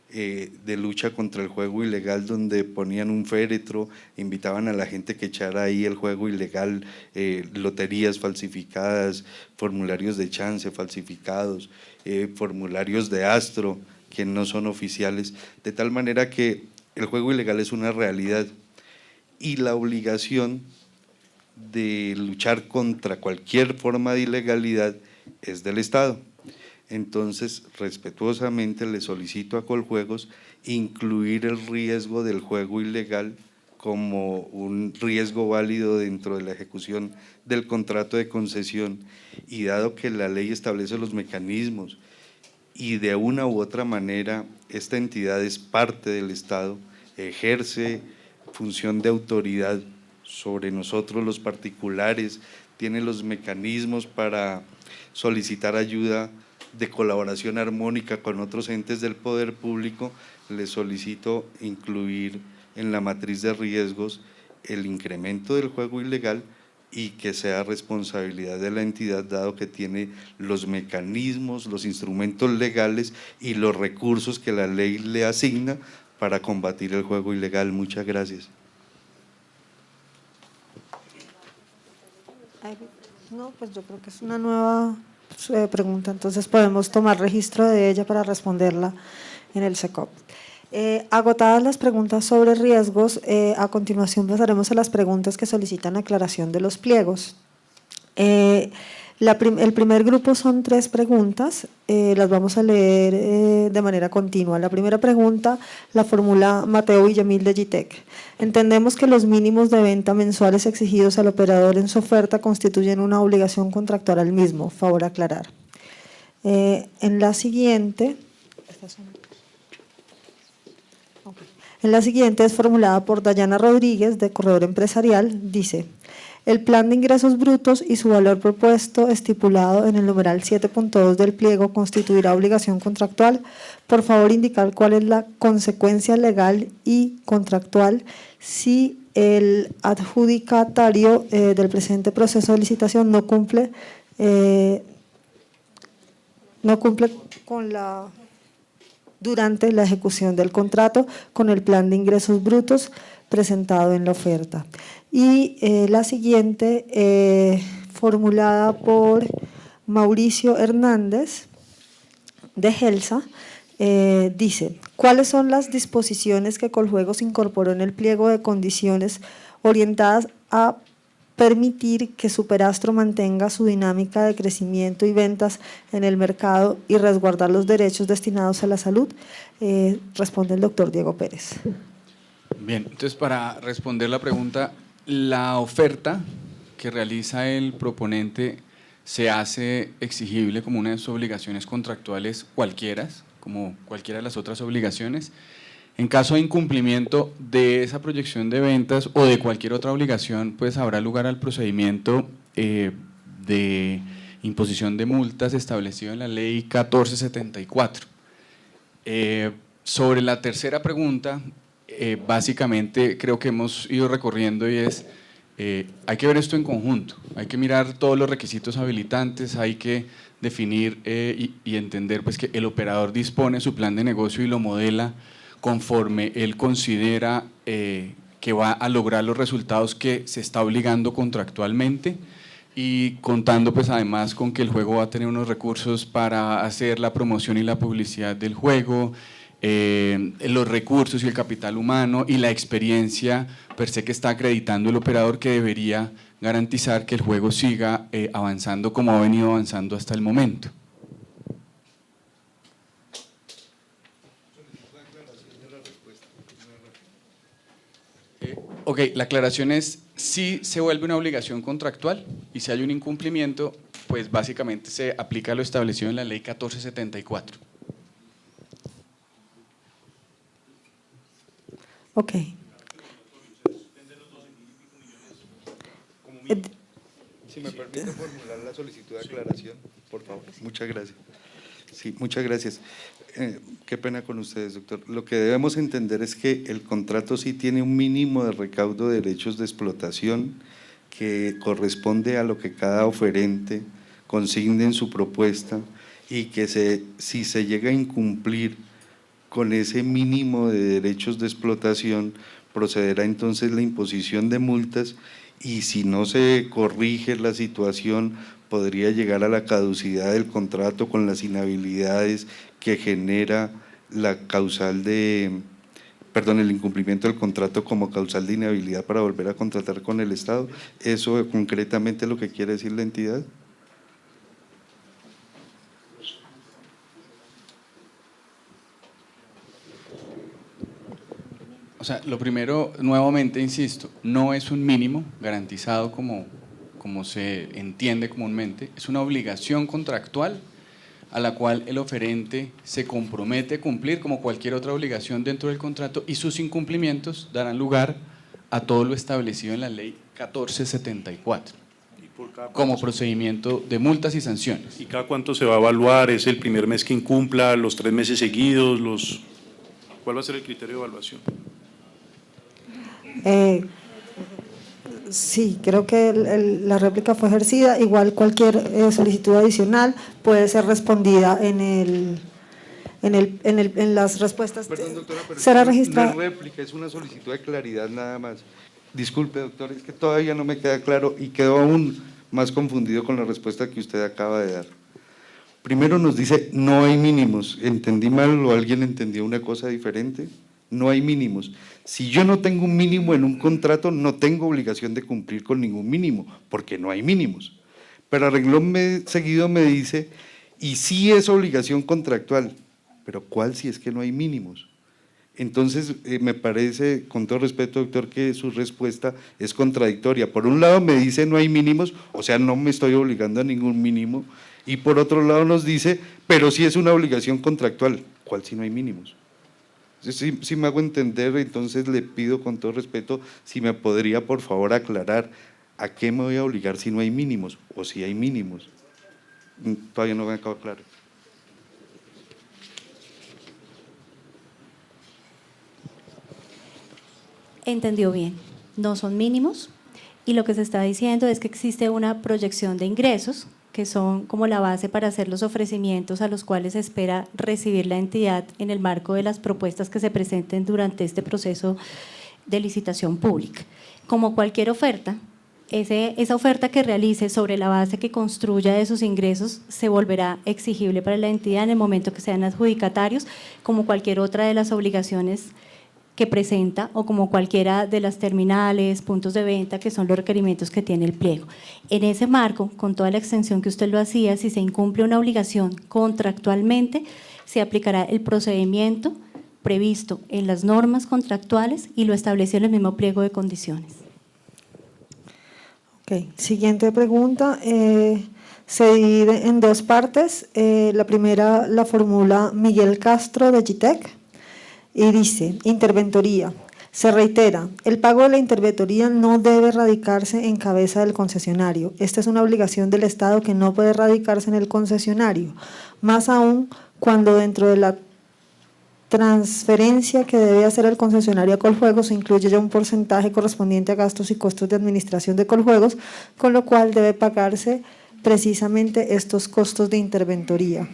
de lucha contra el juego ilegal donde ponían un féretro, invitaban a la gente que echara ahí el juego ilegal, loterías falsificadas, formularios de chance falsificados, formularios de astro que no son oficiales, de tal manera que el juego ilegal es una realidad y la obligación de luchar contra cualquier forma de ilegalidad es del Estado. Entonces, respetuosamente le solicito a Coljuegos incluir el riesgo del juego ilegal como un riesgo válido dentro de la ejecución del contrato de concesión, y dado que la ley establece los mecanismos y de una u otra manera esta entidad es parte del Estado, ejerce función de autoridad sobre nosotros los particulares, tiene los mecanismos para solicitar ayuda de colaboración armónica con otros entes del poder público, le solicito incluir en la matriz de riesgos el incremento del juego ilegal y que sea responsabilidad de la entidad, dado que tiene los mecanismos, los instrumentos legales y los recursos que la ley le asigna para combatir el juego ilegal. Muchas gracias. No, pues yo creo que es una nueva pregunta, entonces podemos tomar registro de ella para responderla en el SECOP. Agotadas las preguntas sobre riesgos, a continuación pasaremos a las preguntas que solicitan aclaración de los pliegos. El primer grupo son 3 preguntas, las vamos a leer de manera continua. La primera pregunta la formula Mateo Villamil de GITEC. Entendemos que los mínimos de venta mensuales exigidos al operador en su oferta constituyen una obligación contractual al mismo. Favor aclarar. En la siguiente es formulada por Dayana Rodríguez, de Corredor Empresarial. Dice: el plan de ingresos brutos y su valor propuesto estipulado en el numeral 7.2 del pliego constituirá obligación contractual. Por favor, indicar cuál es la consecuencia legal y contractual si el adjudicatario del presente proceso de licitación no cumple con durante la ejecución del contrato con el plan de ingresos brutos presentado en la oferta. Y la siguiente, formulada por Mauricio Hernández de Helsa, dice: ¿cuáles son las disposiciones que Coljuegos incorporó en el pliego de condiciones orientadas a permitir que Superastro mantenga su dinámica de crecimiento y ventas en el mercado y resguardar los derechos destinados a la salud? Responde el doctor Diego Pérez. Bien, entonces para responder la pregunta, la oferta que realiza el proponente se hace exigible como una de sus obligaciones contractuales cualquiera, como cualquiera de las otras obligaciones. En caso de incumplimiento de esa proyección de ventas o de cualquier otra obligación, pues habrá lugar al procedimiento de imposición de multas establecido en la ley 1474. Sobre la tercera pregunta, básicamente creo que hemos ido recorriendo y es, hay que ver esto en conjunto, hay que mirar todos los requisitos habilitantes, hay que definir y entender pues que el operador dispone su plan de negocio y lo modela conforme él considera que va a lograr los resultados que se está obligando contractualmente, y contando pues además con que el juego va a tener unos recursos para hacer la promoción y la publicidad del juego, los recursos y el capital humano y la experiencia per se que está acreditando el operador, que debería garantizar que el juego siga avanzando como ha venido avanzando hasta el momento. Ok, la aclaración es: si se vuelve una obligación contractual y si hay un incumplimiento, pues básicamente se aplica lo establecido en la ley 1474. Ok. Si me permite formular la solicitud de aclaración, por favor. Muchas gracias. Sí, muchas gracias. Qué pena con ustedes, doctor. Lo que debemos entender es que el contrato sí tiene un mínimo de recaudo de derechos de explotación que corresponde a lo que cada oferente consigne en su propuesta, y que si se llega a incumplir con ese mínimo de derechos de explotación, procederá entonces la imposición de multas, y si no se corrige la situación, podría llegar a la caducidad del contrato con las inhabilidades que genera la causal de el incumplimiento del contrato como causal de inhabilidad para volver a contratar con el Estado. ¿Eso concretamente es lo que quiere decir la entidad? O sea, lo primero, nuevamente insisto, no es un mínimo garantizado como se entiende comúnmente, es una obligación contractual a la cual el oferente se compromete a cumplir como cualquier otra obligación dentro del contrato, y sus incumplimientos darán lugar a todo lo establecido en la ley 1474 como procedimiento de multas y sanciones. ¿Y cada cuánto se va a evaluar? ¿Es el primer mes que incumpla, los 3 meses seguidos? ¿Cuál va a ser el criterio de evaluación? Sí, creo que la réplica fue ejercida. Igual cualquier solicitud adicional puede ser respondida en las respuestas. Perdón, doctora, pero será no registrada. es réplica, es una solicitud de claridad nada más. Disculpe, doctor, es que todavía no me queda claro y quedo aún más confundido con la respuesta que usted acaba de dar. Primero nos dice, no hay mínimos. ¿Entendí mal o alguien entendió una cosa diferente? No hay mínimos. Si yo no tengo un mínimo en un contrato, no tengo obligación de cumplir con ningún mínimo, porque no hay mínimos. Pero a renglón seguido me dice, y sí es obligación contractual, pero ¿cuál si es que no hay mínimos? Entonces, me parece, con todo respeto, doctor, que su respuesta es contradictoria. Por un lado me dice no hay mínimos, o sea, no me estoy obligando a ningún mínimo, y por otro lado nos dice, pero sí es una obligación contractual. ¿Cuál si no hay mínimos? Si me hago entender, entonces le pido con todo respeto si me podría por favor aclarar a qué me voy a obligar si no hay mínimos o si hay mínimos. Todavía no me ha quedado claro. Entendió bien, no son mínimos y lo que se está diciendo es que existe una proyección de ingresos que son como la base para hacer los ofrecimientos a los cuales se espera recibir la entidad en el marco de las propuestas que se presenten durante este proceso de licitación pública. Como cualquier oferta, esa oferta que realice sobre la base que construya de sus ingresos se volverá exigible para la entidad en el momento que sean adjudicatarios, como cualquier otra de las obligaciones que presenta o como cualquiera de las terminales, puntos de venta, que son los requerimientos que tiene el pliego. En ese marco, con toda la extensión que usted lo hacía, si se incumple una obligación contractualmente, se aplicará el procedimiento previsto en las normas contractuales y lo establece en el mismo pliego de condiciones. Ok, siguiente pregunta. Se divide en dos partes. La primera la formula Miguel Castro de GITEC. Y dice, interventoría. Se reitera, el pago de la interventoría no debe radicarse en cabeza del concesionario. Esta es una obligación del Estado que no puede radicarse en el concesionario, más aún cuando dentro de la transferencia que debe hacer el concesionario a Coljuegos se incluye ya un porcentaje correspondiente a gastos y costos de administración de Coljuegos, con lo cual debe pagarse precisamente estos costos de interventoría.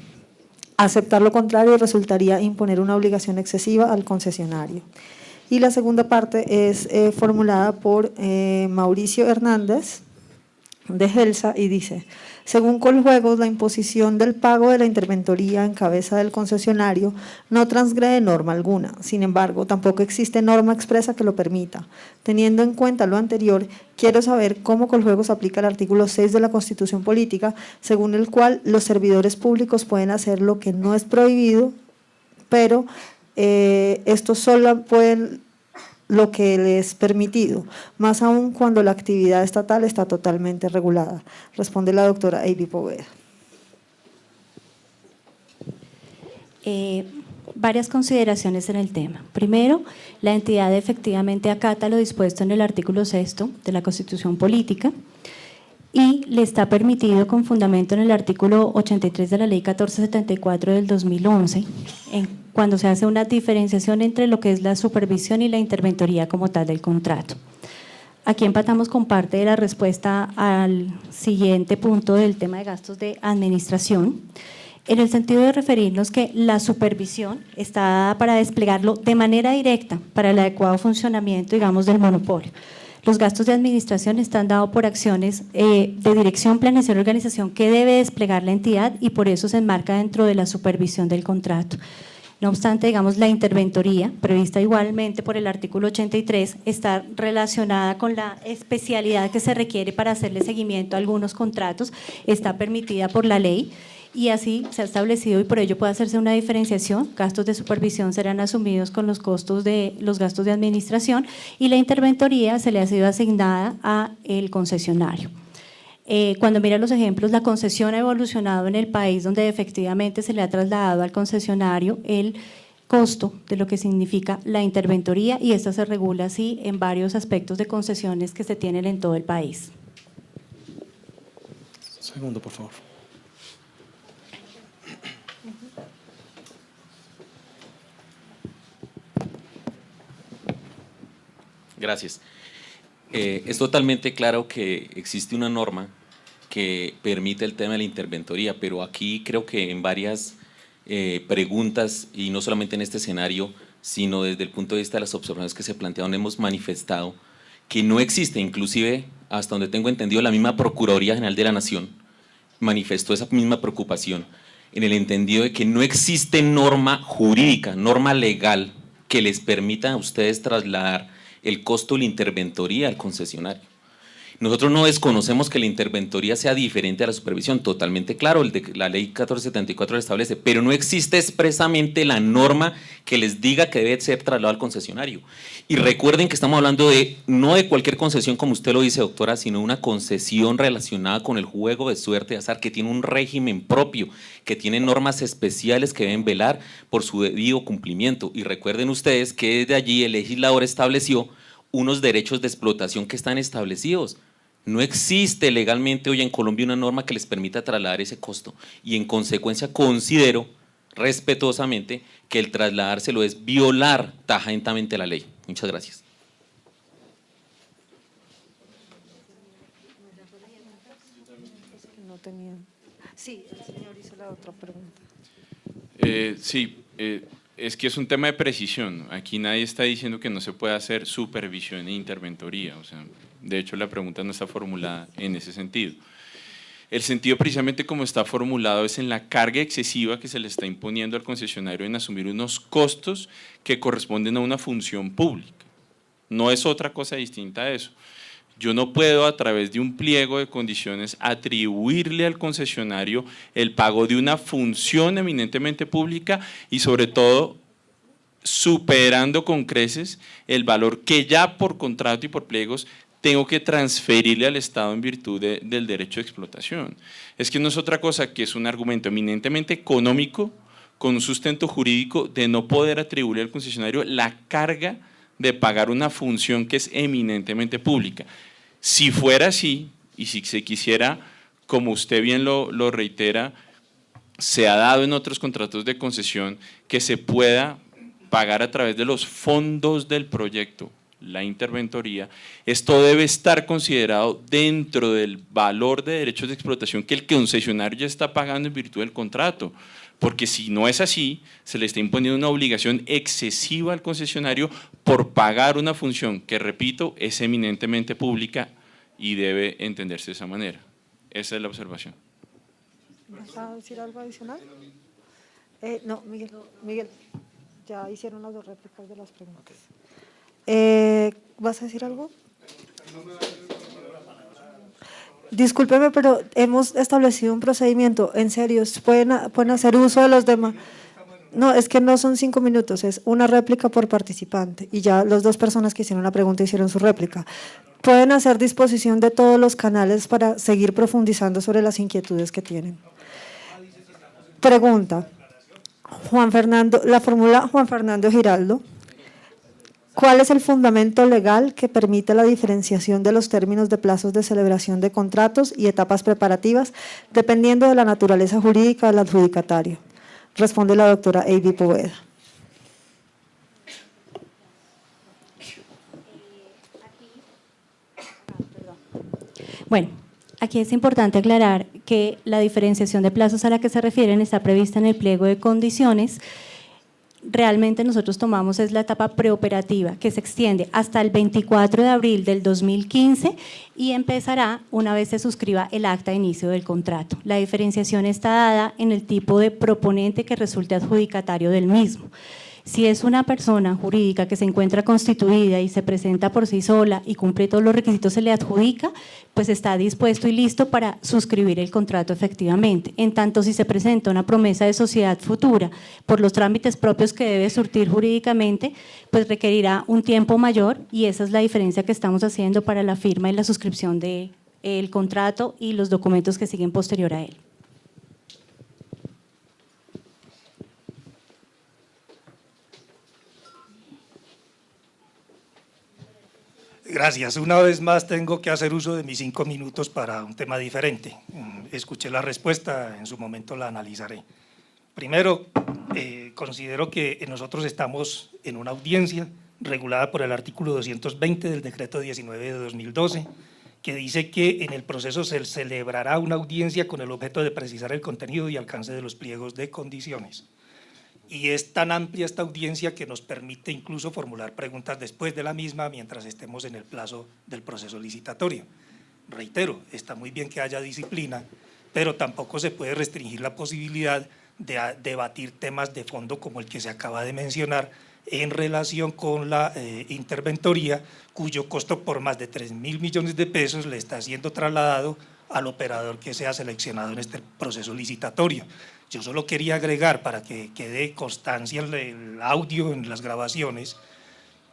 Aceptar lo contrario resultaría imponer una obligación excesiva al concesionario. Y la segunda parte es formulada por Mauricio Hernández de Helsa y dice, según Coljuegos, la imposición del pago de la interventoría en cabeza del concesionario no transgrede norma alguna. Sin embargo, tampoco existe norma expresa que lo permita. Teniendo en cuenta lo anterior, quiero saber cómo Coljuegos aplica el artículo 6 de la Constitución Política, según el cual los servidores públicos pueden hacer lo que no es prohibido, pero estos solo pueden lo que les es permitido, más aún cuando la actividad estatal está totalmente regulada. Responde la doctora Ailey Poveda. Varias consideraciones en el tema. Primero, la entidad efectivamente acata lo dispuesto en el artículo 6 de la Constitución Política y le está permitido con fundamento en el artículo 83 de la Ley 1474 del 2011, cuando se hace una diferenciación entre lo que es la supervisión y la interventoría como tal del contrato. Aquí empatamos con parte de la respuesta al siguiente punto del tema de gastos de administración, en el sentido de referirnos que la supervisión está dada para desplegarlo de manera directa para el adecuado funcionamiento, digamos, del monopolio. Los gastos de administración están dados por acciones de dirección, planeación y organización que debe desplegar la entidad y por eso se enmarca dentro de la supervisión del contrato. No obstante, digamos, la interventoría, prevista igualmente por el artículo 83, está relacionada con la especialidad que se requiere para hacerle seguimiento a algunos contratos, está permitida por la ley, y así se ha establecido y por ello puede hacerse una diferenciación. Gastos de supervisión serán asumidos con los costos de los gastos de administración y la interventoría se le ha sido asignada a el concesionario. Cuando mira los ejemplos, la concesión ha evolucionado en el país donde efectivamente se le ha trasladado al concesionario el costo de lo que significa la interventoría y esta se regula así en varios aspectos de concesiones que se tienen en todo el país. Segundo, por favor. Gracias. Es totalmente claro que existe una norma que permite el tema de la interventoría, pero aquí creo que en varias preguntas, y no solamente en este escenario, sino desde el punto de vista de las observaciones que se plantearon, hemos manifestado que no existe, inclusive hasta donde tengo entendido, la misma Procuraduría General de la Nación manifestó esa misma preocupación, en el entendido de que no existe norma jurídica, norma legal que les permita a ustedes trasladar el costo de la interventoría al concesionario. Nosotros no desconocemos que la interventoría sea diferente a la supervisión, totalmente claro, la ley 1474 lo establece, pero no existe expresamente la norma que les diga que debe ser trasladado al concesionario. Y recuerden que estamos hablando no de cualquier concesión, como usted lo dice, doctora, sino una concesión relacionada con el juego de suerte de azar, que tiene un régimen propio, que tiene normas especiales que deben velar por su debido cumplimiento. Y recuerden ustedes que desde allí el legislador estableció unos derechos de explotación que están establecidos. No existe legalmente hoy en Colombia una norma que les permita trasladar ese costo y en consecuencia considero respetuosamente que el trasladárselo es violar tajantemente la ley. Muchas gracias. Sí, el señor hizo la otra pregunta. Es que es un tema de precisión. Aquí nadie está diciendo que no se pueda hacer supervisión e interventoría. O sea, de hecho, la pregunta no está formulada en ese sentido. El sentido, precisamente como está formulado, es en la carga excesiva que se le está imponiendo al concesionario en asumir unos costos que corresponden a una función pública. No es otra cosa distinta a eso. Yo no puedo, a través de un pliego de condiciones, atribuirle al concesionario el pago de una función eminentemente pública y, sobre todo, superando con creces el valor que ya por contrato y por pliegos tengo que transferirle al Estado en virtud del derecho de explotación. Es que no es otra cosa que es un argumento eminentemente económico con un sustento jurídico de no poder atribuirle al concesionario la carga de pagar una función que es eminentemente pública. Si fuera así, y si se quisiera, como usted bien lo reitera, se ha dado en otros contratos de concesión que se pueda pagar a través de los fondos del proyecto, la interventoría. Esto debe estar considerado dentro del valor de derechos de explotación que el concesionario ya está pagando en virtud del contrato. Porque si no es así, se le está imponiendo una obligación excesiva al concesionario por pagar una función que, repito, es eminentemente pública y debe entenderse de esa manera. Esa es la observación. ¿Vas a decir algo adicional? No, Miguel, ya hicieron las dos réplicas de las preguntas. ¿Vas a decir algo? Discúlpeme, pero hemos establecido un procedimiento. En serio, pueden hacer uso de los demás. No, es que no son 5 minutos, es una réplica por participante. Y ya las dos personas que hicieron la pregunta hicieron su réplica. Pueden hacer disposición de todos los canales para seguir profundizando sobre las inquietudes que tienen. Pregunta. La fórmula Juan Fernando Giraldo. ¿Cuál es el fundamento legal que permite la diferenciación de los términos de plazos de celebración de contratos y etapas preparativas dependiendo de la naturaleza jurídica del adjudicatario? Responde la doctora Eiby Poveda. Bueno, aquí es importante aclarar que la diferenciación de plazos a la que se refieren está prevista en el pliego de condiciones. realmente nosotros tomamos es la etapa preoperativa, que se extiende hasta el 24 de abril del 2015 y empezará una vez se suscriba el acta de inicio del contrato. La diferenciación está dada en el tipo de proponente que resulte adjudicatario del mismo. Si es una persona jurídica que se encuentra constituida y se presenta por sí sola y cumple todos los requisitos, se le adjudica, pues está dispuesto y listo para suscribir el contrato efectivamente. En tanto, si se presenta una promesa de sociedad futura por los trámites propios que debe surtir jurídicamente, pues requerirá un tiempo mayor y esa es la diferencia que estamos haciendo para la firma y la suscripción del contrato y los documentos que siguen posterior a él. Gracias. Una vez más tengo que hacer uso de mis 5 minutos para un tema diferente. Escuché la respuesta, en su momento la analizaré. Primero, considero que nosotros estamos en una audiencia regulada por el artículo 220 del decreto 19 de 2012, que dice que en el proceso se celebrará una audiencia con el objeto de precisar el contenido y alcance de los pliegos de condiciones. Y es tan amplia esta audiencia que nos permite incluso formular preguntas después de la misma mientras estemos en el plazo del proceso licitatorio. Reitero, está muy bien que haya disciplina, pero tampoco se puede restringir la posibilidad de debatir temas de fondo como el que se acaba de mencionar en relación con la interventoría, cuyo costo por más de 3.000 millones de pesos le está siendo trasladado al operador que sea seleccionado en este proceso licitatorio. Yo solo quería agregar, para que quede constancia en el audio, en las grabaciones,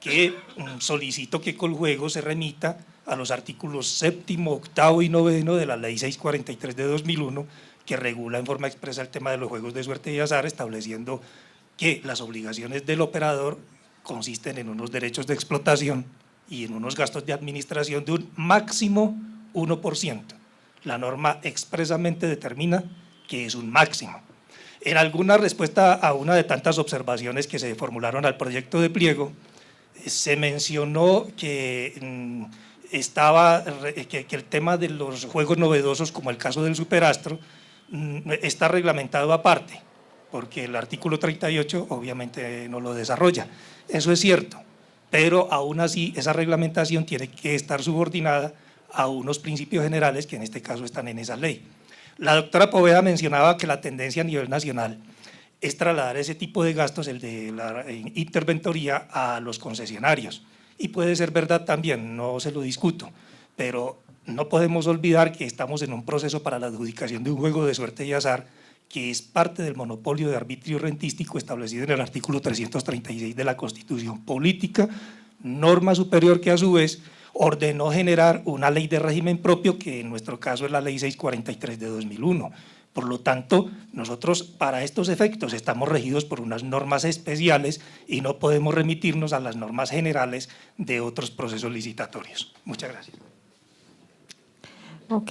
que solicito que Coljuegos se remita a los artículos 7º, 8º y 9º de la Ley 643 de 2001, que regula en forma expresa el tema de los juegos de suerte y azar, estableciendo que las obligaciones del operador consisten en unos derechos de explotación y en unos gastos de administración de un máximo 1%. La norma expresamente determina que es un máximo. En alguna respuesta a una de tantas observaciones que se formularon al proyecto de pliego, se mencionó que que el tema de los juegos novedosos, como el caso del Superastro, está reglamentado aparte, porque el artículo 38 obviamente no lo desarrolla. Eso es cierto, pero aún así esa reglamentación tiene que estar subordinada a unos principios generales que en este caso están en esa ley. La doctora Poveda mencionaba que la tendencia a nivel nacional es trasladar ese tipo de gastos, el de la interventoría, a los concesionarios. Y puede ser verdad también, no se lo discuto, pero no podemos olvidar que estamos en un proceso para la adjudicación de un juego de suerte y azar que es parte del monopolio de arbitrio rentístico establecido en el artículo 336 de la Constitución Política, norma superior que a su vez ordenó generar una ley de régimen propio, que en nuestro caso es la Ley 643 de 2001. Por lo tanto, nosotros para estos efectos estamos regidos por unas normas especiales y no podemos remitirnos a las normas generales de otros procesos licitatorios. Muchas gracias. Ok,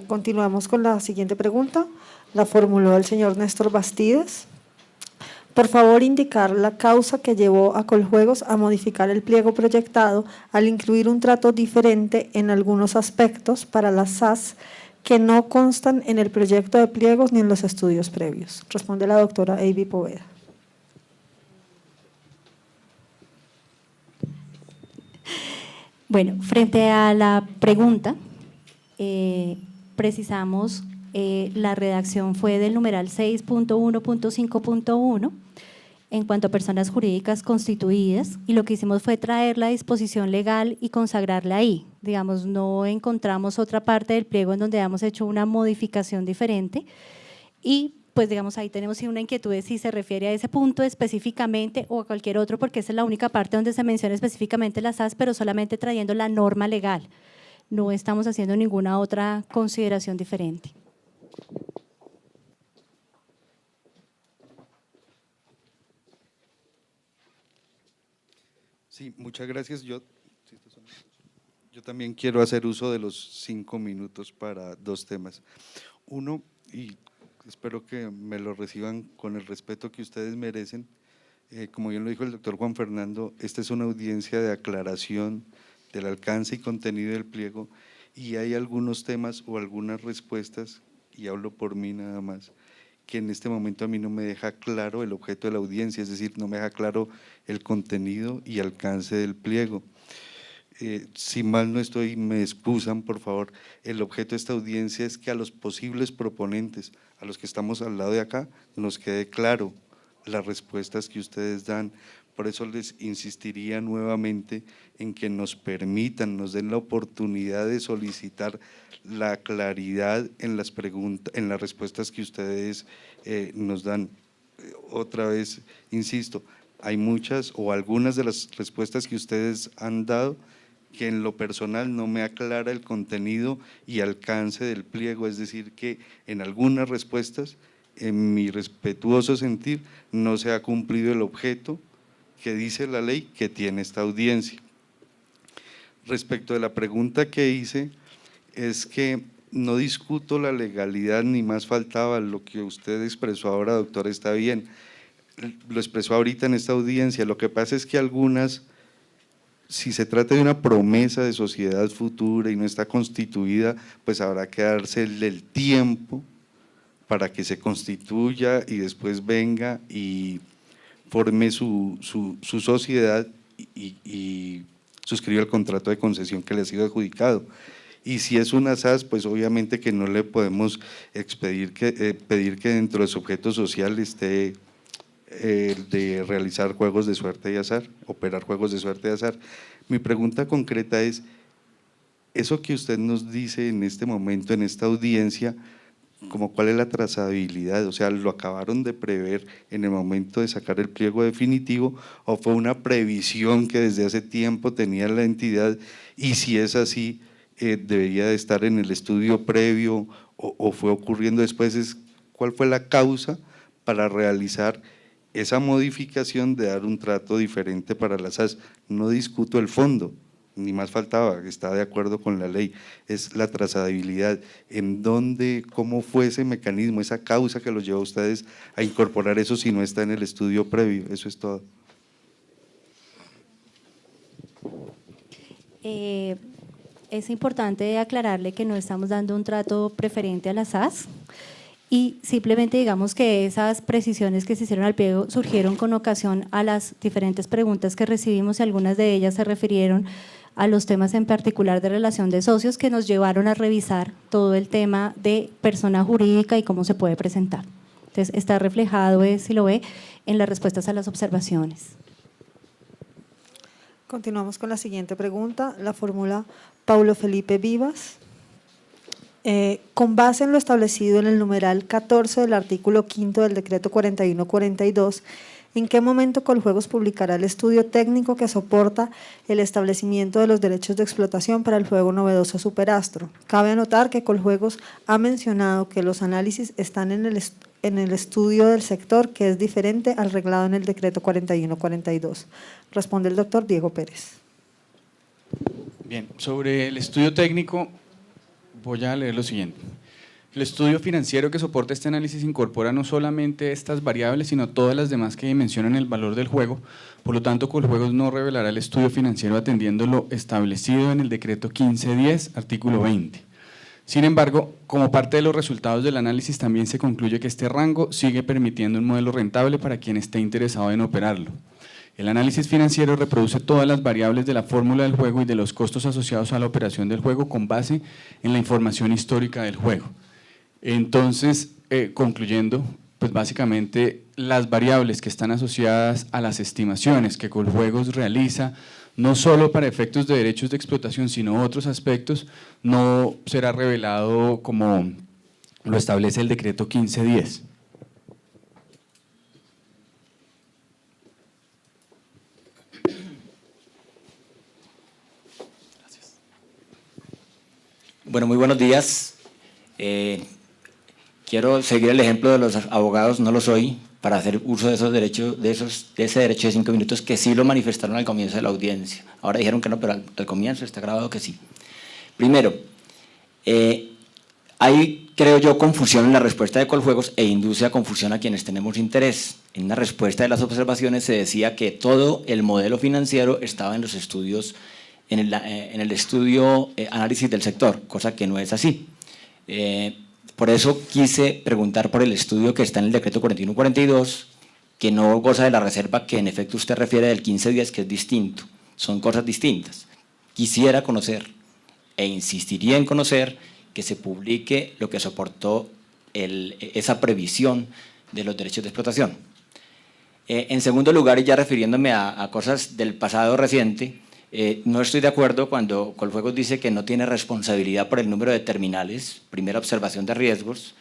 continuamos con la siguiente pregunta. La formuló el señor Néstor Bastidas. Por favor, indicar la causa que llevó a Coljuegos a modificar el pliego proyectado al incluir un trato diferente en algunos aspectos para las SAS que no constan en el proyecto de pliegos ni en los estudios previos. Responde la doctora Avi Poveda. Bueno, frente a la pregunta, precisamos la redacción fue del numeral 6.1.5.1 en cuanto a personas jurídicas constituidas, y lo que hicimos fue traer la disposición legal y consagrarla ahí. Digamos, no encontramos otra parte del pliego en donde hayamos hecho una modificación diferente y pues digamos ahí tenemos una inquietud de si se refiere a ese punto específicamente o a cualquier otro, porque esa es la única parte donde se menciona específicamente las SAS, pero solamente trayendo la norma legal. No estamos haciendo ninguna otra consideración diferente. Sí, muchas gracias. Yo también quiero hacer uso de los 5 minutos para 2 temas. Uno, y espero que me lo reciban con el respeto que ustedes merecen, como bien lo dijo el doctor Juan Fernando, esta es una audiencia de aclaración del alcance y contenido del pliego, y hay algunos temas o algunas respuestas, y hablo por mí nada más, que en este momento a mí no me deja claro el objeto de la audiencia, es decir, no me deja claro el contenido y alcance del pliego. Si mal no estoy, me excusan, por favor, el objeto de esta audiencia es que a los posibles proponentes, a los que estamos al lado de acá, nos quede claro las respuestas que ustedes dan. Por eso les insistiría nuevamente en que nos permitan, nos den la oportunidad de solicitar la claridad en las preguntas, en las respuestas que ustedes nos dan. Otra vez, insisto, hay muchas o algunas de las respuestas que ustedes han dado que en lo personal no me aclara el contenido y alcance del pliego, es decir, que en algunas respuestas, en mi respetuoso sentir, no se ha cumplido el objeto que dice la ley que tiene esta audiencia. Respecto de la pregunta que hice, es que no discuto la legalidad, ni más faltaba, lo que usted expresó ahora, doctor, está bien, lo expresó ahorita en esta audiencia. Lo que pasa es que algunas, si se trata de una promesa de sociedad futura y no está constituida, pues habrá que dársele el tiempo para que se constituya y después venga y forme su sociedad y suscriba el contrato de concesión que le ha sido adjudicado. Y si es una SAS, pues obviamente que no le podemos pedir que dentro de su objeto social esté de realizar juegos de suerte y azar, operar juegos de suerte y azar. Mi pregunta concreta es, eso que usted nos dice en este momento, en esta audiencia, como cuál es la trazabilidad, o sea, ¿lo acabaron de prever en el momento de sacar el pliego definitivo o fue una previsión que desde hace tiempo tenía la entidad? Y si es así, ¿debería de estar en el estudio previo o fue ocurriendo después? ¿Cuál fue la causa para realizar esa modificación de dar un trato diferente para las SAS? No discuto el fondo, ni más faltaba, está de acuerdo con la ley, es la trazabilidad, en dónde, cómo fue ese mecanismo, esa causa que los llevó a ustedes a incorporar eso si no está en el estudio previo. Eso es todo. Es importante aclararle que no estamos dando un trato preferente a las SAS, y simplemente digamos que esas precisiones que se hicieron al pliego surgieron con ocasión a las diferentes preguntas que recibimos, y algunas de ellas se refirieron a los temas en particular de relación de socios que nos llevaron a revisar todo el tema de persona jurídica y cómo se puede presentar. Entonces está reflejado, si lo ve, en las respuestas a las observaciones. Continuamos con la siguiente pregunta, la formula Paulo Felipe Vivas. Con base en lo establecido en el numeral 14 del artículo 5 del decreto 4142, ¿en qué momento Coljuegos publicará el estudio técnico que soporta el establecimiento de los derechos de explotación para el juego novedoso Superastro? Cabe anotar que Coljuegos ha mencionado que los análisis están en el estudio del sector, que es diferente al reglado en el decreto 4142. Responde el doctor Diego Pérez. Bien, sobre el estudio técnico voy a leer lo siguiente. El estudio financiero que soporta este análisis incorpora no solamente estas variables, sino todas las demás que dimensionan el valor del juego. Por lo tanto, Coljuegos no revelará el estudio financiero atendiendo lo establecido en el decreto 1510, artículo 20. Sin embargo, como parte de los resultados del análisis, también se concluye que este rango sigue permitiendo un modelo rentable para quien esté interesado en operarlo. El análisis financiero reproduce todas las variables de la fórmula del juego y de los costos asociados a la operación del juego con base en la información histórica del juego. Entonces, concluyendo, pues básicamente las variables que están asociadas a las estimaciones que Coljuegos realiza, no solo para efectos de derechos de explotación, sino otros aspectos, no será revelado como lo establece el decreto 1510. Bueno, muy buenos días. Quiero seguir el ejemplo de los abogados, no lo soy, para hacer uso de esos derechos, de ese derecho de 5 minutos que sí lo manifestaron al comienzo de la audiencia. Ahora dijeron que no, pero al comienzo está grabado que sí. Primero, hay, creo yo, confusión en la respuesta de Coljuegos e induce a confusión a quienes tenemos interés. En una respuesta de las observaciones se decía que todo el modelo financiero estaba en los estudios, en el estudio análisis del sector, cosa que no es así. Por eso quise preguntar por el estudio que está en el decreto 4142, que no goza de la reserva que en efecto usted refiere del 15 días, que es distinto. Son cosas distintas. Quisiera conocer, e insistiría en conocer, que se publique lo que soportó esa previsión de los derechos de explotación. En segundo lugar, y ya refiriéndome a cosas del pasado reciente, no estoy de acuerdo cuando Coljuegos dice que no tiene responsabilidad por el número de terminales, primera observación de riesgos,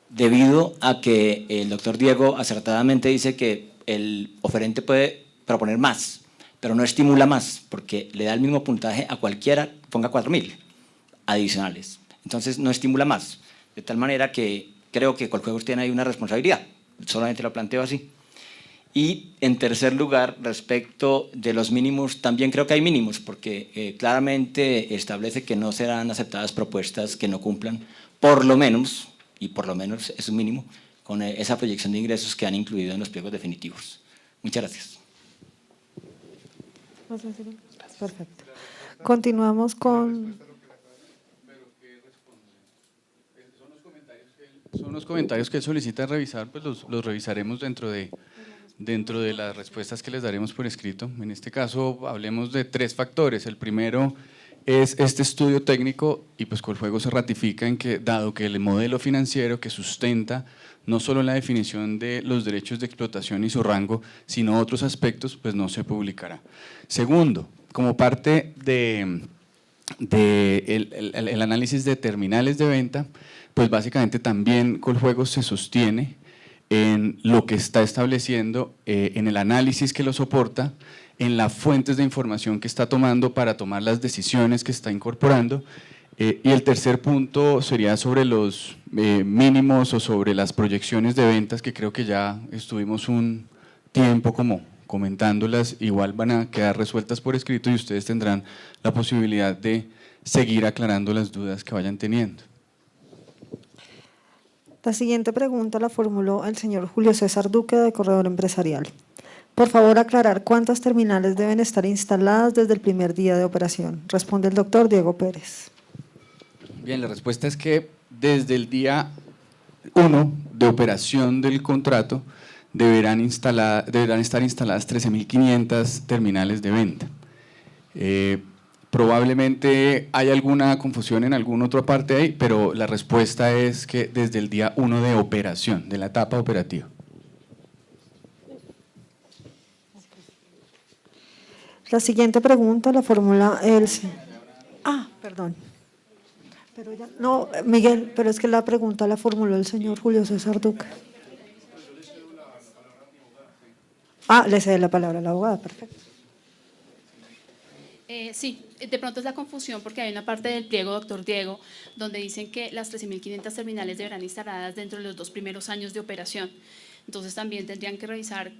debido a que el doctor Diego acertadamente dice que el oferente puede proponer más, pero no estimula más, porque le da el mismo puntaje a cualquiera que ponga 4.000 adicionales. Entonces no estimula más, de tal manera que creo que Coljuegos tiene ahí una responsabilidad, solamente lo planteo así. Y en tercer lugar, respecto de los mínimos, también creo que hay mínimos, porque claramente establece que no serán aceptadas propuestas que no cumplan, por lo menos, y por lo menos es un mínimo, con esa proyección de ingresos que han incluido en los pliegos definitivos. Muchas gracias. Perfecto. Continuamos con... Son los comentarios que él solicita revisar, pues los revisaremos dentro de las respuestas que les daremos por escrito. En este caso hablemos de 3 factores. El primero es este estudio técnico y pues Coljuegos se ratifica en que, dado que el modelo financiero que sustenta no solo la definición de los derechos de explotación y su rango, sino otros aspectos, pues no se publicará. Segundo, como parte del análisis de terminales de venta, pues básicamente también Coljuegos se sostiene en lo que está estableciendo, en el análisis que lo soporta, en las fuentes de información que está tomando para tomar las decisiones que está incorporando. Y el tercer punto sería sobre los mínimos o sobre las proyecciones de ventas, que creo que ya estuvimos un tiempo como comentándolas, igual van a quedar resueltas por escrito y ustedes tendrán la posibilidad de seguir aclarando las dudas que vayan teniendo. La siguiente pregunta la formuló el señor Julio César Duque, de Corredor Empresarial. Por favor, aclarar cuántas terminales deben estar instaladas desde el primer día de operación. Responde el doctor Diego Pérez. Bien, la respuesta es que desde el día 1 de operación del contrato deberán estar instaladas 13.500 terminales de venta. Probablemente hay alguna confusión en alguna otra parte ahí, pero la respuesta es que desde el día 1 de operación, de la etapa operativa. La siguiente pregunta la formula el... perdón. Pero ya, no, Miguel, pero es que la pregunta la formuló el señor Julio César Duque. Le cede la palabra a la abogada, perfecto. Sí, de pronto es la confusión porque hay una parte del pliego, doctor Diego, donde dicen que las 13.500 terminales deberán instaladas dentro de los 2 primeros años de operación. Entonces también tendrían que revisar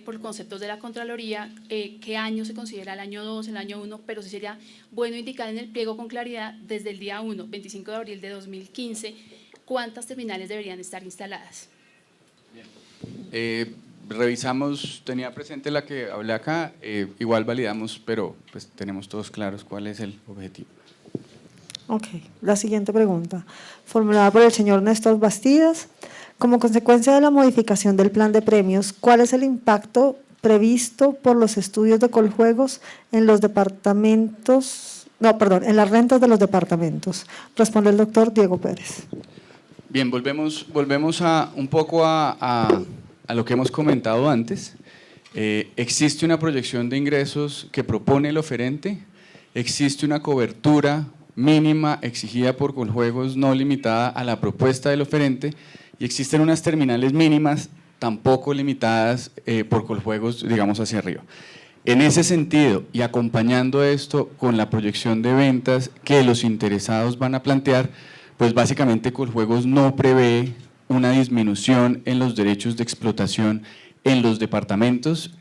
por conceptos de la Contraloría qué año se considera el año 2, el año 1, pero sí sería bueno indicar en el pliego con claridad desde el día 1, 25 de abril de 2015, cuántas terminales deberían estar instaladas. Revisamos, tenía presente la que hablé acá, igual validamos, pero pues tenemos todos claros cuál es el objetivo. Ok, la siguiente pregunta, formulada por el señor Néstor Bastidas. Como consecuencia de la modificación del plan de premios, ¿cuál es el impacto previsto por los estudios de Coljuegos en los departamentos, en las rentas de los departamentos? Responde el doctor Diego Pérez. Bien, volvemos un poco a lo que hemos comentado antes. Existe una proyección de ingresos que propone el oferente, existe una cobertura mínima exigida por Coljuegos no limitada a la propuesta del oferente y existen unas terminales mínimas tampoco limitadas por Coljuegos, digamos, hacia arriba. En ese sentido, y acompañando esto con la proyección de ventas que los interesados van a plantear, pues básicamente Coljuegos no prevé una disminución en los derechos de explotación en los departamentos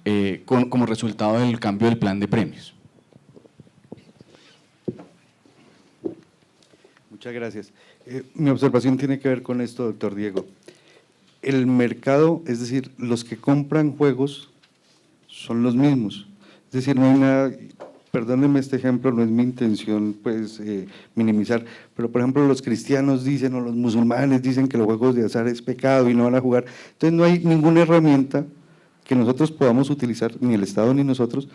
como resultado del cambio del plan de premios. Muchas gracias. Mi observación tiene que ver con esto, doctor Diego. El mercado, es decir, los que compran juegos son los mismos. Es decir, no hay una perdónenme este ejemplo, no es mi intención pues minimizar, pero por ejemplo los cristianos dicen o los musulmanes dicen que los juegos de azar es pecado y no van a jugar, entonces no hay ninguna herramienta que nosotros podamos utilizar, ni el Estado ni nosotros,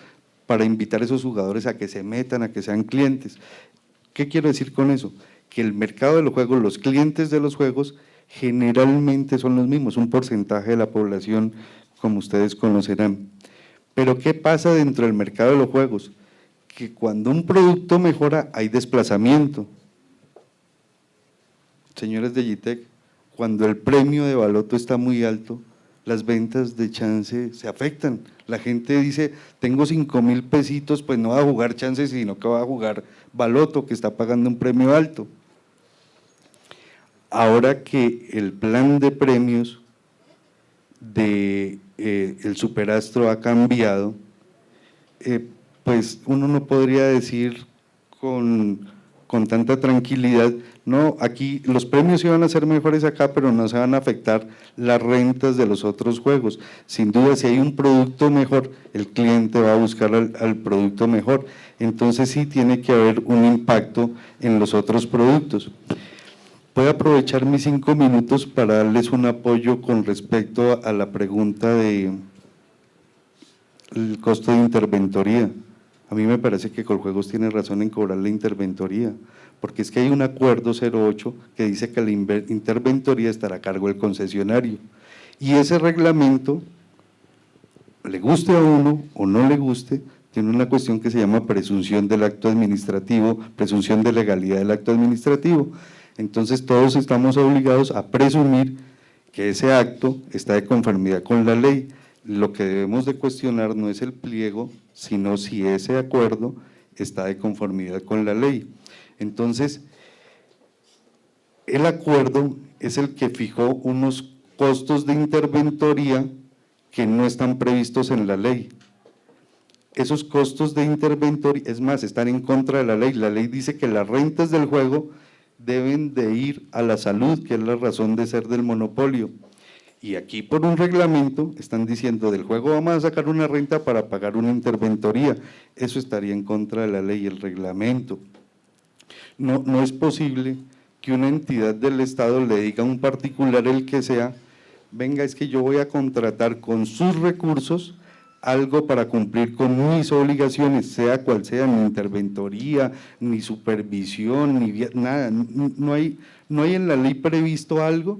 para invitar a esos jugadores a que se metan, a que sean clientes. ¿Qué quiero decir con eso? Que el mercado de los juegos, los clientes de los juegos, generalmente son los mismos, un porcentaje de la población, como ustedes conocerán. Pero ¿qué pasa dentro del mercado de los juegos? Que cuando un producto mejora, hay desplazamiento. Señores de Gitec, cuando el premio de baloto está muy alto, las ventas de chance se afectan. La gente dice, tengo 5.000 pesitos, pues no va a jugar chance, sino que va a jugar baloto, que está pagando un premio alto. Ahora que el plan de premios de el Superastro ha cambiado, pues uno no podría decir con tanta tranquilidad, no, aquí los premios iban a ser mejores acá, pero no se van a afectar las rentas de los otros juegos. Sin duda, si hay un producto mejor, el cliente va a buscar al producto mejor, entonces sí tiene que haber un impacto en los otros productos. Voy a aprovechar mis 5 minutos para darles un apoyo con respecto a la pregunta del costo de interventoría. A mí me parece que Coljuegos tiene razón en cobrar la interventoría, porque es que hay un acuerdo 08 que dice que la interventoría estará a cargo del concesionario. Y ese reglamento, le guste a uno o no le guste, tiene una cuestión que se llama presunción del acto administrativo, presunción de legalidad del acto administrativo. Entonces todos estamos obligados a presumir que ese acto está de conformidad con la ley. Lo que debemos de cuestionar no es el pliego, sino si ese acuerdo está de conformidad con la ley. Entonces, el acuerdo es el que fijó unos costos de interventoría que no están previstos en la ley. Esos costos de interventoría, es más, están en contra de la ley. La ley dice que las rentas del juego deben de ir a la salud, que es la razón de ser del monopolio. Y aquí por un reglamento están diciendo del juego vamos a sacar una renta para pagar una interventoría. Eso estaría en contra de la ley, el reglamento. No es posible que una entidad del Estado le diga a un particular, el que sea, venga, es que yo voy a contratar con sus recursos algo para cumplir con mis obligaciones, sea cual sea, ni interventoría, ni supervisión, ni nada. No hay en la ley previsto algo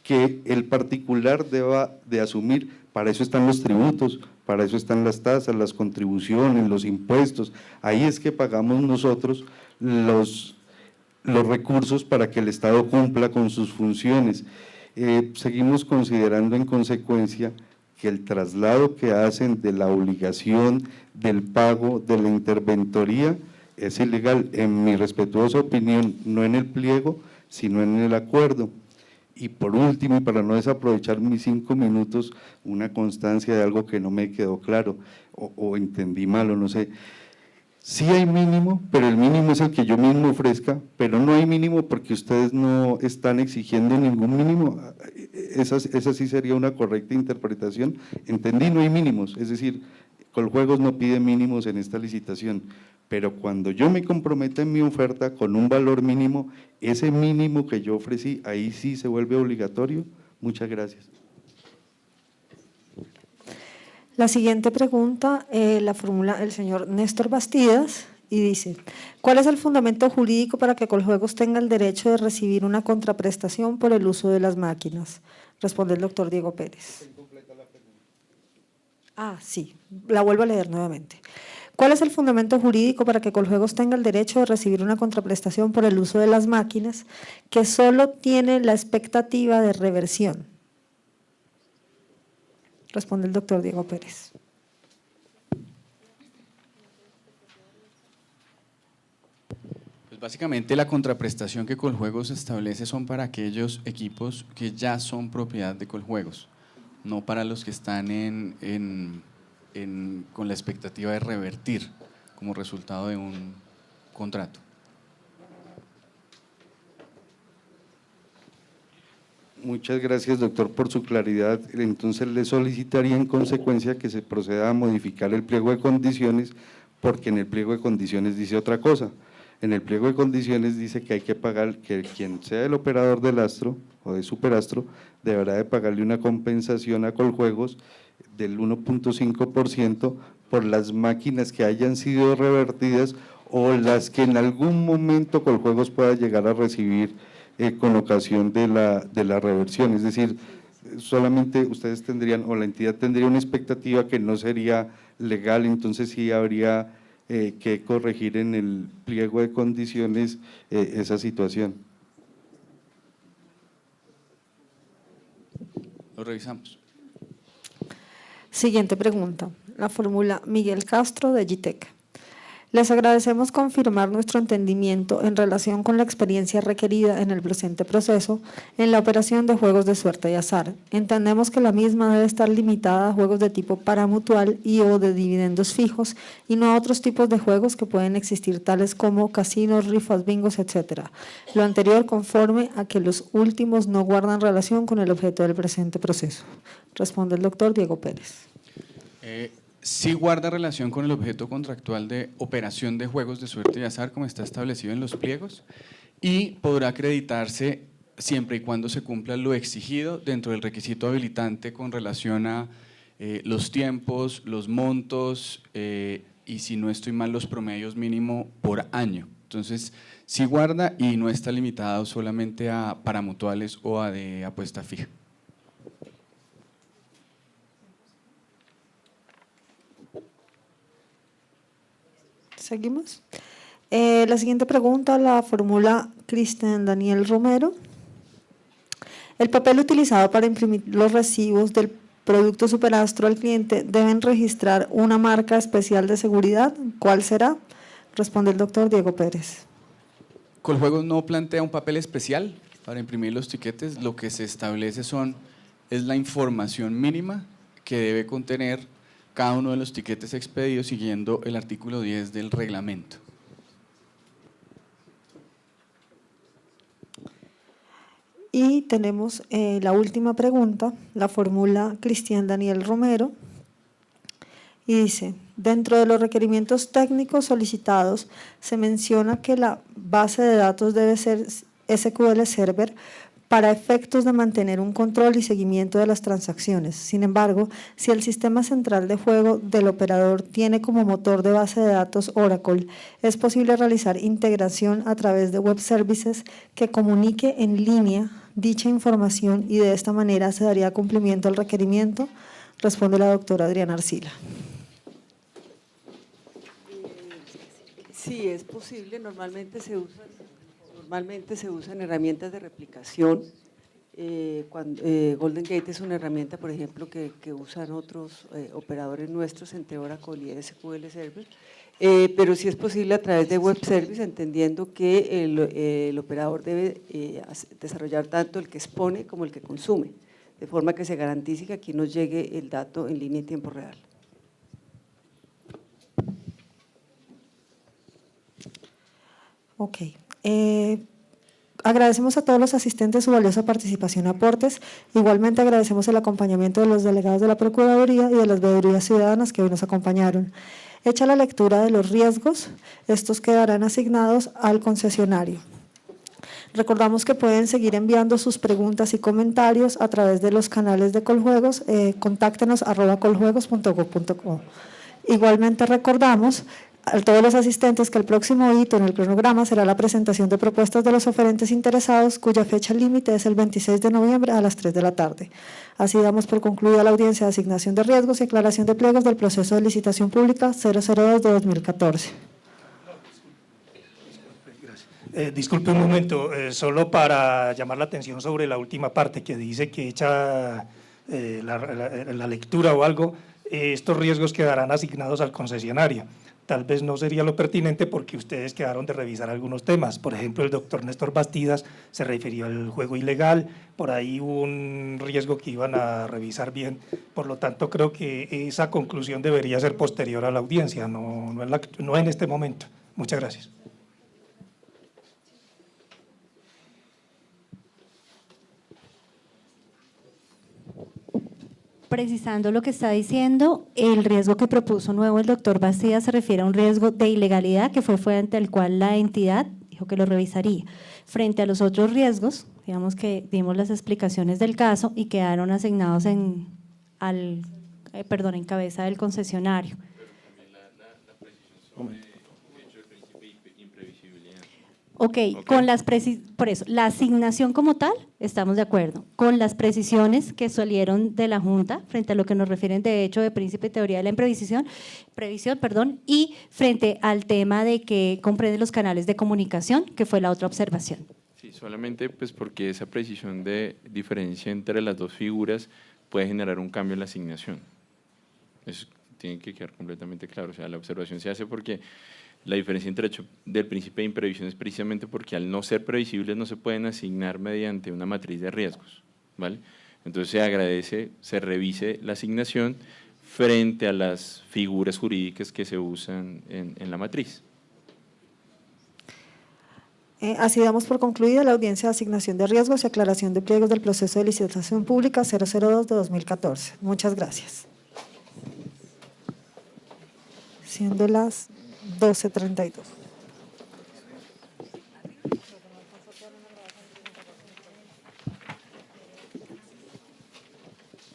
que el particular deba de asumir. Para eso están los tributos, para eso están las tasas, las contribuciones, los impuestos. Ahí es que pagamos nosotros los recursos para que el Estado cumpla con sus funciones. Seguimos considerando en consecuencia que el traslado que hacen de la obligación del pago de la interventoría es ilegal, en mi respetuosa opinión, no en el pliego, sino en el acuerdo. Y por último, y para no desaprovechar mis 5 minutos, una constancia de algo que no me quedó claro, o entendí mal, o no sé. Sí hay mínimo, pero el mínimo es el que yo mismo ofrezca, pero no hay mínimo porque ustedes no están exigiendo ningún mínimo. Esa sí sería una correcta interpretación. Entendí, no hay mínimos, es decir, Coljuegos no pide mínimos en esta licitación, pero cuando yo me comprometa en mi oferta con un valor mínimo, ese mínimo que yo ofrecí, ahí sí se vuelve obligatorio. Muchas gracias. La siguiente pregunta la formula el señor Néstor Bastidas y dice, ¿cuál es el fundamento jurídico para que Coljuegos tenga el derecho de recibir una contraprestación por el uso de las máquinas? Responde el doctor Diego Pérez. Sí, la vuelvo a leer nuevamente. ¿Cuál es el fundamento jurídico para que Coljuegos tenga el derecho de recibir una contraprestación por el uso de las máquinas que solo tiene la expectativa de reversión? Responde el doctor Diego Pérez. Pues básicamente la contraprestación que Coljuegos establece son para aquellos equipos que ya son propiedad de Coljuegos, no para los que están con la expectativa de revertir como resultado de un contrato. Muchas gracias, doctor, por su claridad. Entonces, le solicitaría en consecuencia que se proceda a modificar el pliego de condiciones porque en el pliego de condiciones dice otra cosa. En el pliego de condiciones dice que hay que pagar, que quien sea el operador del astro o de superastro deberá de pagarle una compensación a Coljuegos del 1.5% por las máquinas que hayan sido revertidas o las que en algún momento Coljuegos pueda llegar a recibir con ocasión de la reversión. Es decir, solamente ustedes tendrían, o la entidad tendría una expectativa que no sería legal, entonces sí habría que corregir en el pliego de condiciones esa situación. Lo revisamos. Siguiente pregunta, la fórmula Miguel Castro de GITEC. Les agradecemos confirmar nuestro entendimiento en relación con la experiencia requerida en el presente proceso en la operación de juegos de suerte y azar. Entendemos que la misma debe estar limitada a juegos de tipo paramutual y o de dividendos fijos y no a otros tipos de juegos que pueden existir tales como casinos, rifas, bingos, etc. Lo anterior conforme a que los últimos no guardan relación con el objeto del presente proceso. Responde el doctor Diego Pérez. Sí guarda relación con el objeto contractual de operación de juegos de suerte y azar como está establecido en los pliegos y podrá acreditarse siempre y cuando se cumpla lo exigido dentro del requisito habilitante con relación a los tiempos, los montos y, si no estoy mal, los promedios mínimo por año. Entonces, sí guarda y no está limitado solamente a paramutuales o a de apuesta fija. Seguimos. La siguiente pregunta la formula Cristian Daniel Romero. El papel utilizado para imprimir los recibos del producto Superastro al cliente deben registrar una marca especial de seguridad. ¿Cuál será? Responde el doctor Diego Pérez. Coljuegos no plantea un papel especial para imprimir los tiquetes. Lo que se establece es la información mínima que debe contener cada uno de los tiquetes expedidos siguiendo el artículo 10 del reglamento. Y tenemos la última pregunta, la fórmula Cristian Daniel Romero, y dice, dentro de los requerimientos técnicos solicitados se menciona que la base de datos debe ser SQL Server para efectos de mantener un control y seguimiento de las transacciones. Sin embargo, si el sistema central de juego del operador tiene como motor de base de datos Oracle, es posible realizar integración a través de web services que comunique en línea dicha información y de esta manera se daría cumplimiento al requerimiento, responde la doctora Adriana Arcila. Sí, es posible, normalmente se usan herramientas de replicación. Golden Gate es una herramienta, por ejemplo, que usan otros operadores nuestros entre Oracle y SQL Server, pero sí es posible a través de web service, entendiendo que el operador debe desarrollar tanto el que expone como el que consume, de forma que se garantice que aquí nos llegue el dato en línea en tiempo real. Ok. Agradecemos a todos los asistentes su valiosa participación y aportes. Igualmente agradecemos el acompañamiento de los delegados de la Procuraduría y de las veedurías ciudadanas que hoy nos acompañaron. Hecha la lectura de los riesgos, estos quedarán asignados al concesionario. Recordamos que pueden seguir enviando sus preguntas y comentarios a través de los canales de Coljuegos, contáctenos @coljuegos.gov.co. Igualmente recordamos a todos los asistentes que el próximo hito en el cronograma será la presentación de propuestas de los oferentes interesados, cuya fecha límite es el 26 de noviembre a las 3 de la tarde. Así damos por concluida la audiencia de asignación de riesgos y aclaración de pliegos del proceso de licitación pública 002 de 2014. Disculpe un momento, solo para llamar la atención sobre la última parte que dice que hecha la lectura o algo, estos riesgos quedarán asignados al concesionario. Tal vez no sería lo pertinente porque ustedes quedaron de revisar algunos temas. Por ejemplo, el doctor Néstor Bastidas se refirió al juego ilegal, por ahí hubo un riesgo que iban a revisar bien. Por lo tanto, creo que esa conclusión debería ser posterior a la audiencia, no en este momento. Muchas gracias. precisando lo que está diciendo, el riesgo que propuso nuevo el doctor Bastidas se refiere a un riesgo de ilegalidad que fue ante el cual la entidad dijo que lo revisaría. Frente a los otros riesgos, digamos que dimos las explicaciones del caso y quedaron asignados en cabeza del concesionario. Ok, con por eso, la asignación como tal, estamos de acuerdo. Con las precisiones que salieron de la Junta, frente a lo que nos refieren de hecho de principio y teoría de la previsión, y frente al tema de que comprende los canales de comunicación, que fue la otra observación. Sí, solamente pues porque esa precisión de diferencia entre las dos figuras puede generar un cambio en la asignación. Eso tiene que quedar completamente claro. O sea, la observación se hace porque la diferencia entre hecho del principio de imprevisión es precisamente porque al no ser previsibles no se pueden asignar mediante una matriz de riesgos, ¿vale? Entonces se agradece, se revise la asignación frente a las figuras jurídicas que se usan en la matriz. Así damos por concluida la audiencia de asignación de riesgos y aclaración de pliegos del proceso de licitación pública 002 de 2014. Muchas gracias. Siendo las 12:32.